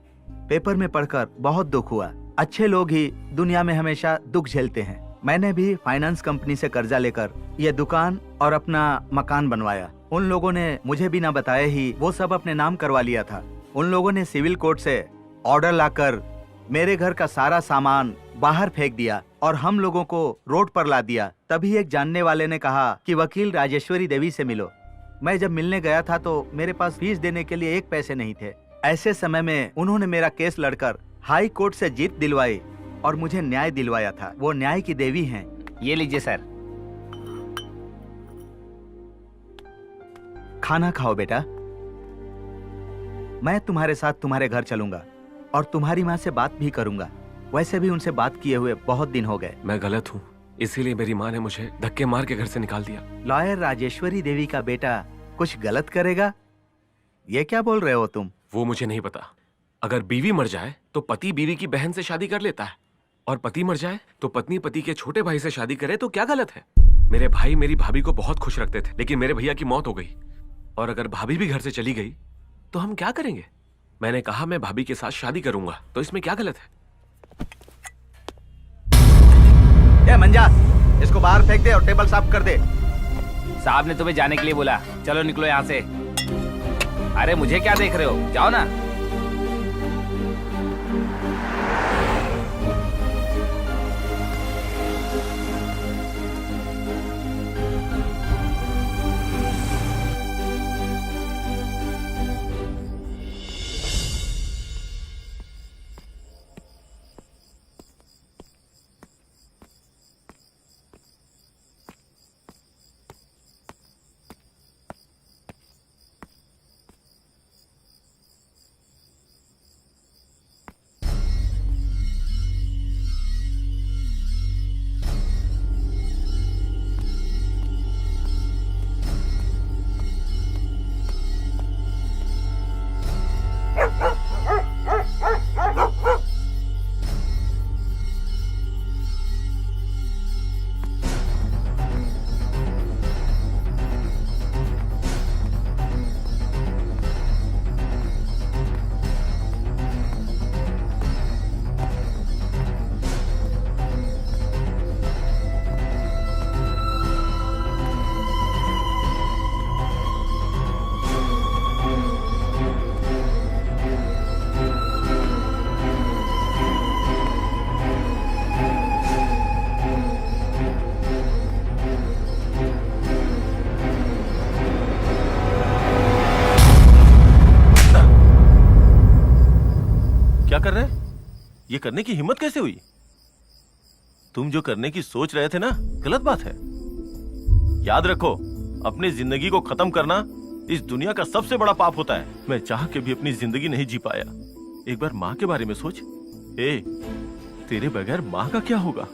पेपर में पढ़कर बहुत दुख हुआ। अच्छे लोग ही दुनिया में हमेशा दुख झेलते हैं। मैंने भी फाइनेंस कंपनी से कर्जा लेकर यह दुकान और अपना मकान बनवाया। उन लोगों ने मुझे बिना बताए ही वो सब अपने नाम करवा लिया था। उन लोगों ने सिविल कोर्ट से ऑर्डर लाकर मेरे घर का सारा सामान बाहर फेंक दिया और हम लोगों को रोड पर ला दिया। तभी एक जानने वाले ने कहा कि वकील राजेश्वरी देवी से मिलो। मैं जब मिलने गया था तो मेरे पास फीस देने के लिए 1 पैसे नहीं थे। ऐसे समय में उन्होंने मेरा केस लड़कर हाई कोर्ट से जीत दिलवाई और मुझे न्याय दिलवाया था। वो न्याय की देवी हैं।
ये लीजिए सर।
खाना खाओ बेटा। मैं तुम्हारे साथ तुम्हारे घर चलूंगा और तुम्हारी माँ से बात भी करूंगा। वैसे भी उनसे बात किए हुए बहुत दिन हो गए।
मैं गलत हूँ, इसीलिए मेरी माँ ने मुझे धक्के मार के घर से निकाल दिया।
लॉयर राजेश्वरी देवी का बेटा कुछ गलत करेगा? ये क्या बोल रहे हो तुम?
वो मुझे नहीं पता। अगर बीवी मर जाए तो पति बीवी की बहन से शादी कर लेता है, और पति मर जाए तो पत्नी पति के छोटे भाई से शादी करे तो क्या गलत है? मेरे भाई मेरी भाभी को बहुत खुश रखते थे, लेकिन मेरे भैया की मौत हो गई, और अगर भाभी भी घर से चली गई तो हम क्या करेंगे? मैंने कहा मैं भाभी के साथ शादी करूंगा, तो इसमें क्या गलत है?
ए मंजा, इसको बाहर फेंक दे और टेबल साफ कर दे।
साहब ने तुम्हें जाने के लिए बोला। चलो निकलो यहाँ से। अरे मुझे क्या देख रहे हो, जाओ ना।
क्या कर रहे हैं? ये करने की हिम्मत कैसे हुई? तुम जो करने की सोच रहे थे ना, गलत बात है। याद रखो, अपनी जिंदगी को खत्म करना इस दुनिया का सबसे बड़ा पाप होता है। मैं चाह के भी अपनी जिंदगी नहीं जी पाया। एक बार माँ के बारे में सोच। तेरे बगैर माँ का क्या होगा?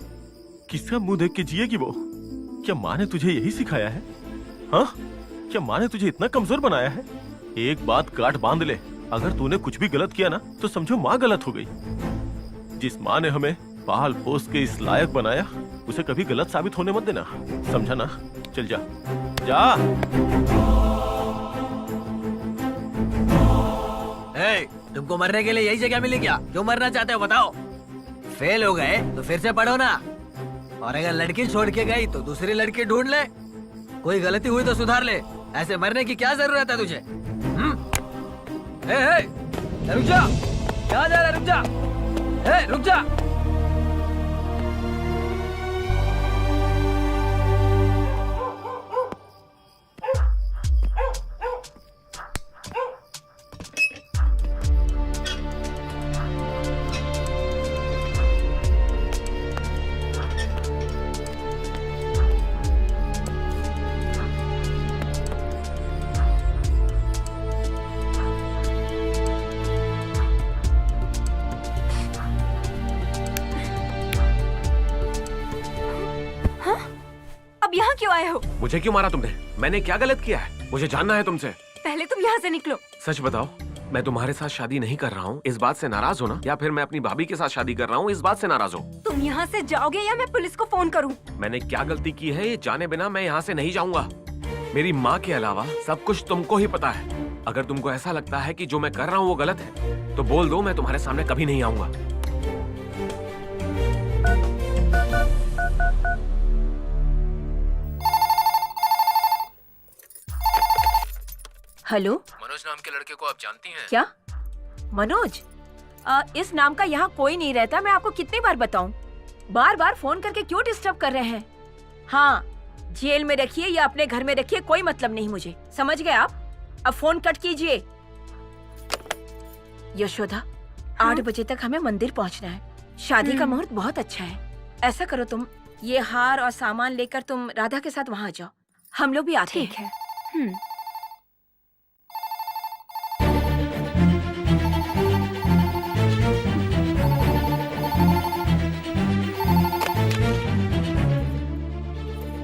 किसका मुंह देख के जिएगी वो? क्या माँ ने तुझे यही सिखाया है? हाँ, क्या माँ ने तुझे इतना कमजोर बनाया है? एक बात गांठ बांध ले, अगर तूने कुछ भी गलत किया ना तो समझो माँ गलत हो गई। जिस माँ ने हमें पाल पोस के इस लायक बनाया, उसे कभी गलत साबित होने मत देना, समझा ना? चल जा जा।
तुमको मरने के लिए यही जगह मिली क्या? क्यों मरना चाहते हो बताओ? फेल हो गए तो फिर से पढ़ो ना, और अगर लड़की छोड़ के गई तो दूसरी लड़की ढूंढ ले। कोई गलती हुई तो सुधार ले। ऐसे मरने की क्या जरूरत है तुझे? रुक जा, कहाँ जा रहा है? रुक जा, रुक जा।
क्यों आए हो?
मुझे क्यों मारा तुमने? मैंने क्या गलत किया है? मुझे जानना है तुमसे।
पहले तुम यहाँ से निकलो।
सच बताओ, मैं तुम्हारे साथ शादी नहीं कर रहा हूँ, इस बात से नाराज हो ना? या फिर मैं अपनी भाभी के साथ शादी कर रहा हूँ, इस बात से नाराज हो?
तुम यहाँ से जाओगे या मैं पुलिस को फोन करूँ?
मैंने क्या गलती की है ये जाने बिना मैं यहाँ से नहीं जाऊंगा। मेरी माँ के अलावा सब कुछ तुमको ही पता है। अगर तुमको ऐसा लगता है कि जो मैं कर रहा हूँ वो गलत है तो बोल दो, मैं तुम्हारे सामने कभी नहीं आऊंगा।
हेलो,
मनोज नाम के लड़के को आप जानती हैं?
क्या मनोज? इस नाम का यहाँ कोई नहीं रहता। मैं आपको कितनी बार बताऊं? बार बार फोन करके क्यों डिस्टर्ब कर रहे हैं? हाँ, जेल में रखिए या अपने घर में रखिए, कोई मतलब नहीं मुझे। समझ गए आप? अब फोन कट कीजिए। यशोदा, 8 बजे तक हमें मंदिर पहुँचना है। शादी का मुहूर्त बहुत अच्छा है। ऐसा करो, तुम ये हार और सामान लेकर तुम राधा के साथ वहाँ जाओ। हम लोग भी आते हैं।
ठीक है।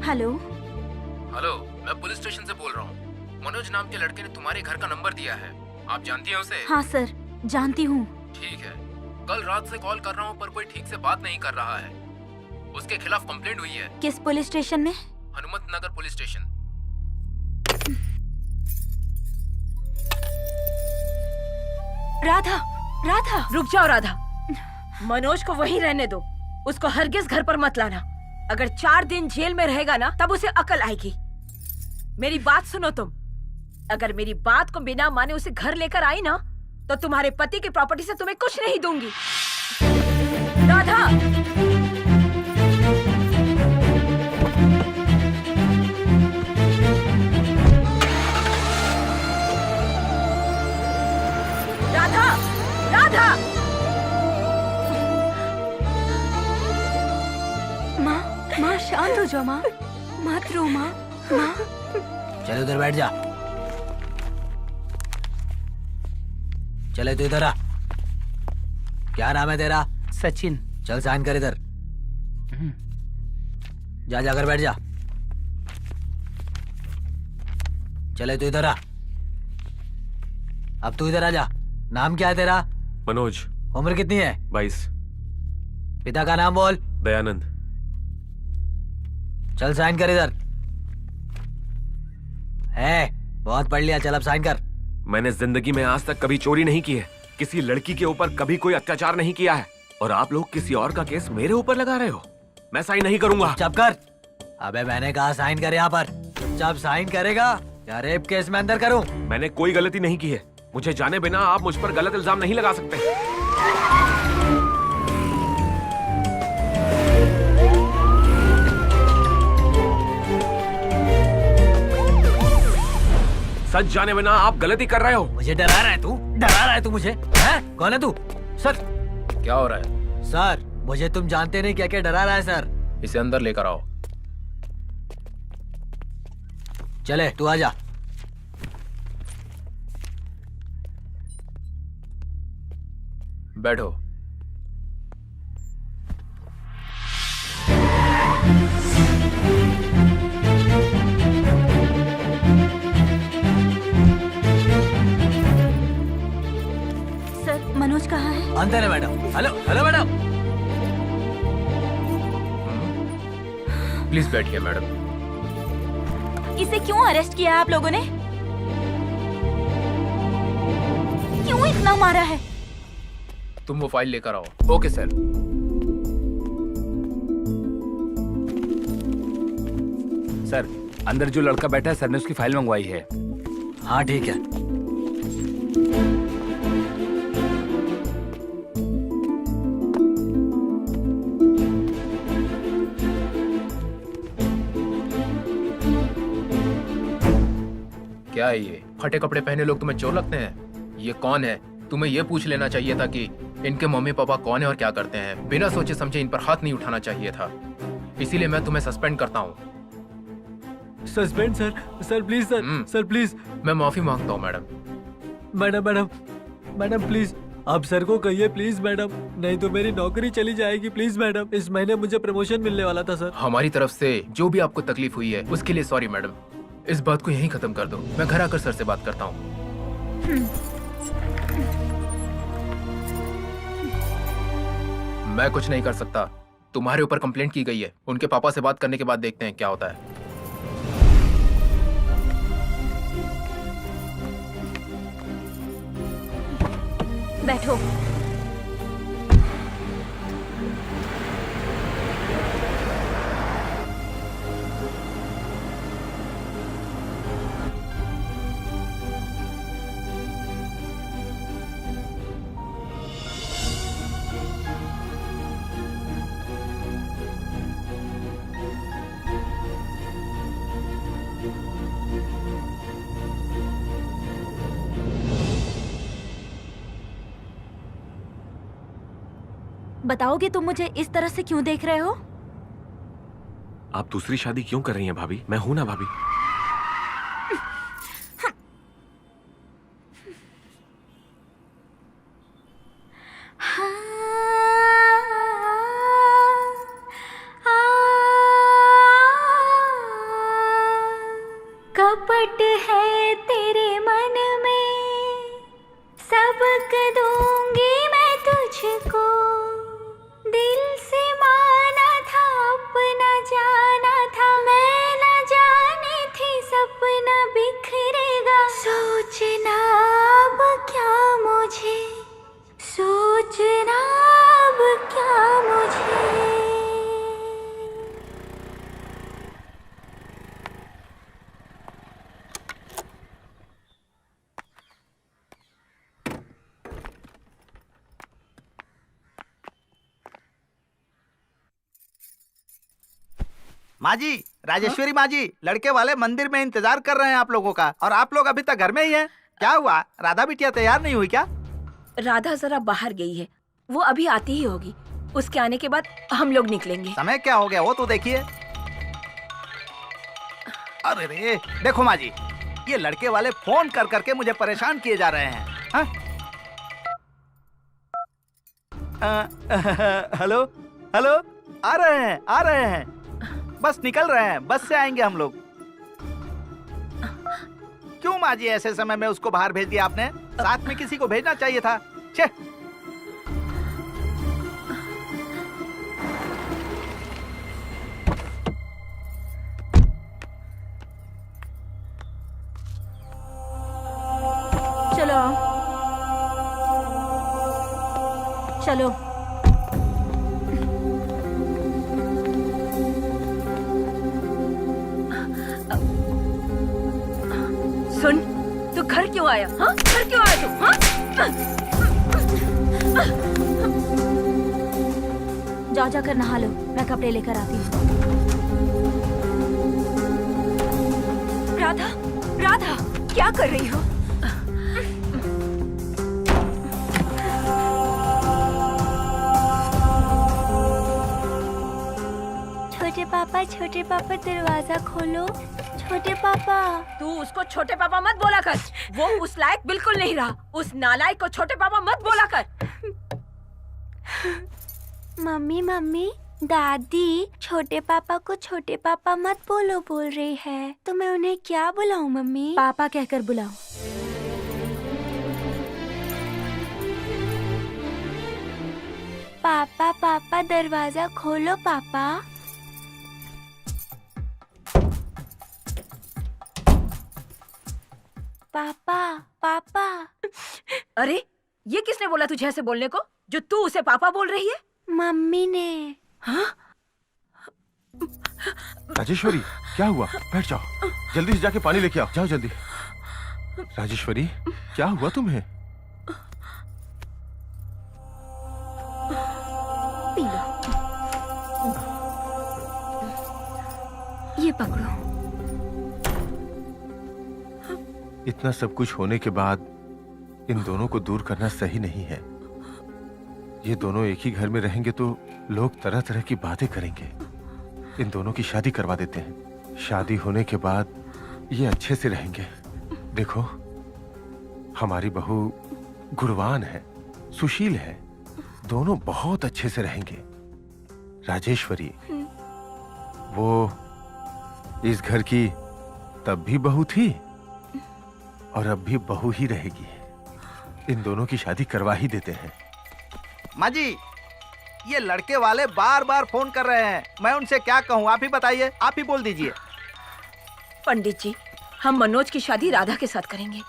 हेलो।
हेलो, मैं पुलिस स्टेशन से बोल रहा हूँ। मनोज नाम के लड़के ने तुम्हारे घर का नंबर दिया है। आप जानती हैं उसे?
हाँ सर, जानती हूँ।
ठीक है। कल रात से कॉल कर रहा हूँ पर कोई ठीक से बात नहीं कर रहा है। उसके खिलाफ कंप्लेंट हुई है।
किस पुलिस स्टेशन में?
हनुमत नगर पुलिस स्टेशन।
राधा, राधा।
रुक जाओ राधा, मनोज को वहीं रहने दो। उसको हरगिज घर पर मत लाना। अगर 4 दिन जेल में रहेगा ना, तब उसे अकल आएगी। मेरी बात सुनो तुम। अगर मेरी बात को बिना माने उसे घर लेकर आई ना, तो तुम्हारे पति की प्रॉपर्टी से तुम्हें कुछ नहीं दूंगी। राधा, राधा, राधा।
माँ, माँ शांत हो जाओ माँ, मत रो माँ। माँ,
चल उधर बैठ जा। चले तू इधर आ। क्या नाम है तेरा?
सचिन।
चल साइन कर इधर। जा, जाकर बैठ जा। चले तू इधर आ। अब तू इधर आ जा। नाम क्या है तेरा?
मनोज।
उम्र कितनी है?
22।
पिता का नाम बोल।
दयानंद।
चल साइन कर इधर। है, बहुत पढ़ लिया, चल अब साइन कर।
मैंने जिंदगी में आज तक कभी चोरी नहीं की है, किसी लड़की के ऊपर कभी कोई अत्याचार नहीं किया है, और आप लोग किसी और का केस मेरे ऊपर लगा रहे हो। मैं साइन नहीं करूंगा।
चुप कर। अबे मैंने कहा साइन कर यहाँ पर। चुपचाप साइन करेगा या रेप केस में अंदर करूं?
मैंने कोई गलती नहीं की है। मुझे जाने बिना आप मुझ पर गलत इल्जाम नहीं लगा सकते। सच जाने बिना आप गलती कर रहे हो।
मुझे डरा रहा है तू? डरा रहा है तू मुझे? हैं? कौन है तू? सर,
क्या हो रहा है?
सर, मुझे तुम जानते नहीं क्या क्या डरा रहा है सर।
इसे अंदर लेकर आओ।
चले तू आ जा।
बैठो।
सर, मनोज कहाँ है?
अंदर है madam. Hello, hello madam.
Please बैठिए मैडम।
इसे क्यों अरेस्ट किया आप लोगों ने? क्यों इतना मारा है?
तुम वो फाइल लेकर आओ। Okay sir.
सर, अंदर जो लड़का बैठा है, सर ने उसकी फाइल मंगवाई है।
हाँ ठीक है।
क्या है ये? फटे कपड़े पहने लोग तुम्हें चोर लगते हैं? ये कौन है? तुम्हें ये पूछ लेना चाहिए था कि इनके मम्मी पापा कौन है और क्या करते हैं। बिना सोचे समझे इन पर हाथ नहीं उठाना चाहिए था। इसीलिए मैं तुम्हें सस्पेंड करता हूँ।
Suspend sir? Sir please sir, sir please.
मैं माफी मांगता हूँ madam.
Madam madam madam please, आप सर को कहिए प्लीज मैडम, नहीं तो मेरी नौकरी चली जाएगी। प्लीज मैडम, इस महीने मुझे प्रमोशन मिलने वाला था सर।
हमारी तरफ से जो भी आपको तकलीफ हुई है उसके लिए सॉरी मैडम। इस बात को यहीं खत्म कर दो। मैं घर आकर सर से बात करता हूँ। मैं कुछ नहीं कर सकता। तुम्हारे ऊपर कंप्लेंट की गई है। उनके पापा से बात करने के बाद देखते हैं क्या होता है।
बैठो। बताओगे तुम मुझे इस तरह से क्यों देख रहे हो?
आप दूसरी शादी क्यों कर रही हैं भाभी? मैं हूं ना भाभी।
कपट है तेरे मन में, सबक दूंगी मैं तुझको। दिल से माना था, अपना जाना था, मैं न जानी थी सपना बिखरेगा। सोचना अब क्या मुझे, सोचना अब क्या मुझे।
माँ जी, राजेश्वरी माँ जी, लड़के वाले मंदिर में इंतजार कर रहे हैं आप लोगों का, और आप लोग अभी तक घर में ही हैं। क्या हुआ, राधा बिटिया तैयार नहीं हुई क्या?
राधा जरा बाहर गई है, वो अभी आती ही होगी। उसके आने के बाद हम लोग निकलेंगे।
समय क्या हो गया वो तो देखिए। अरे रे, देखो माँ जी, ये लड़के वाले फोन कर करके मुझे परेशान किए जा रहे हैं। हाँ? हेलो हेलो, आ रहे हैं, बस निकल रहे हैं, बस से आएंगे हम लोग। क्यों माँ जी ऐसे समय में उसको बाहर भेज दिया आपने? साथ में किसी को भेजना चाहिए था। छे।
चलो चलो।
सुन, तू घर क्यों आया? हाँ, घर क्यों आया तू? हाँ?
जाओ जाकर नहा लो, मैं कपड़े लेकर आती हूँ।
राधा, राधा, क्या कर रही हो?
छोटे पापा दरवाजा खोलो। छोटे पापा।
तू उसको छोटे पापा मत बोला कर, वो उस लायक बिल्कुल नहीं रहा। उस नालायक को छोटे पापा मत बोला कर।
मम्मी मम्मी, दादी छोटे पापा को छोटे पापा मत बोलो बोल रही है, तो मैं उन्हें क्या बुलाऊं मम्मी?
पापा कहकर बुलाओ।
पापा पापा दरवाजा खोलो पापा। पापा पापा।
अरे, ये किसने बोला तुझे ऐसे बोलने को, जो तू उसे पापा बोल रही है?
मम्मी ने।
हाँ?
राजेश्वरी, क्या हुआ? बैठ जाओ, जल्दी से जाके पानी लेके आओ, जाओ जल्दी। राजेश्वरी, क्या हुआ तुम्हें?
पी लो, ये पकड़ो।
इतना सब कुछ होने के बाद इन दोनों को दूर करना सही नहीं है। ये दोनों एक ही घर में रहेंगे तो लोग तरह तरह की बातें करेंगे। इन दोनों की शादी करवा देते हैं। शादी होने के बाद ये अच्छे से रहेंगे। देखो, हमारी बहू गुणवान है, सुशील है, दोनों बहुत अच्छे से रहेंगे। राजेश्वरी, वो इस घर की तब भी बहू थी और अब भी बहू ही रहेगी। इन दोनों की शादी करवा ही देते हैं।
माँ जी, ये लड़के वाले बार बार फोन कर रहे हैं, मैं उनसे क्या कहूँ? आप ही बताइए, आप ही बोल दीजिए।
पंडित जी, हम मनोज की शादी राधा के साथ करेंगे।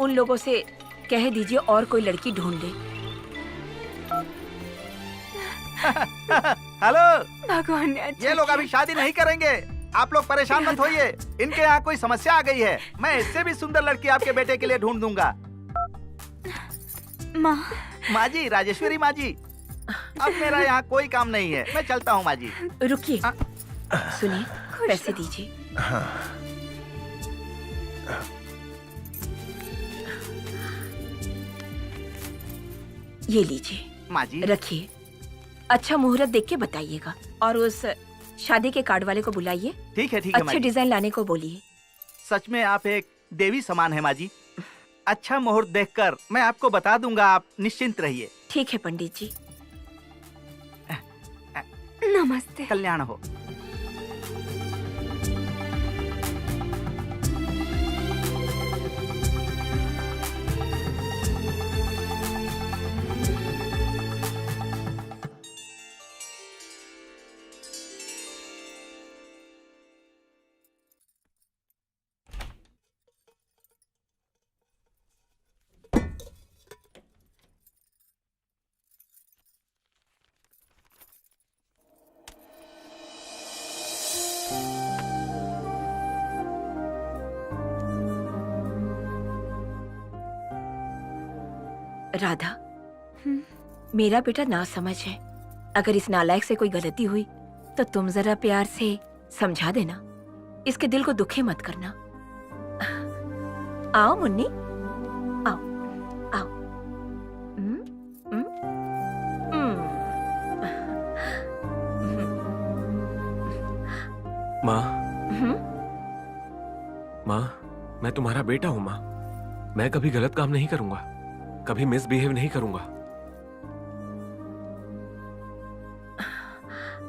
उन लोगों से कह दीजिए और कोई लड़की ढूंढ दे।
हेलो
भगवान ने अच्छा
ये लोग अभी शादी नहीं करेंगे, आप लोग परेशान मत होइए। इनके यहाँ कोई समस्या आ गई है, मैं इससे भी सुंदर लड़की आपके बेटे के लिए ढूंढ दूंगा। माँ जी, राजेश्वरी माँ जी, अब मेरा यहाँ कोई काम नहीं है, मैं चलता हूँ माँ जी।
रुकिए, सुनिए, पैसे दीजिए। ये लीजिए,
माँ जी
रखिए। अच्छा मुहूर्त देख के बताइएगा और उस शादी के कार्ड वाले को बुलाइए।
ठीक है माँ
अच्छे
जी।
डिजाइन लाने को बोलिए।
सच में आप एक देवी समान है माँ जी। अच्छा मुहूर्त देखकर मैं आपको बता दूंगा, आप निश्चिंत रहिए।
ठीक है पंडित जी।
नमस्ते।
कल्याण हो।
राधा, मेरा बेटा ना समझ है। अगर इस नालायक से कोई गलती हुई तो तुम जरा प्यार से समझा देना। इसके दिल को दुखी मत करना। आओ मुन्नी, आओ आओ। हम्म, हम्म, हम्म।
माँ,
हम्म,
माँ, मैं तुम्हारा बेटा हूँ माँ। मैं कभी गलत काम नहीं करूंगा, कभी मिसबिहेव नहीं करूंगा।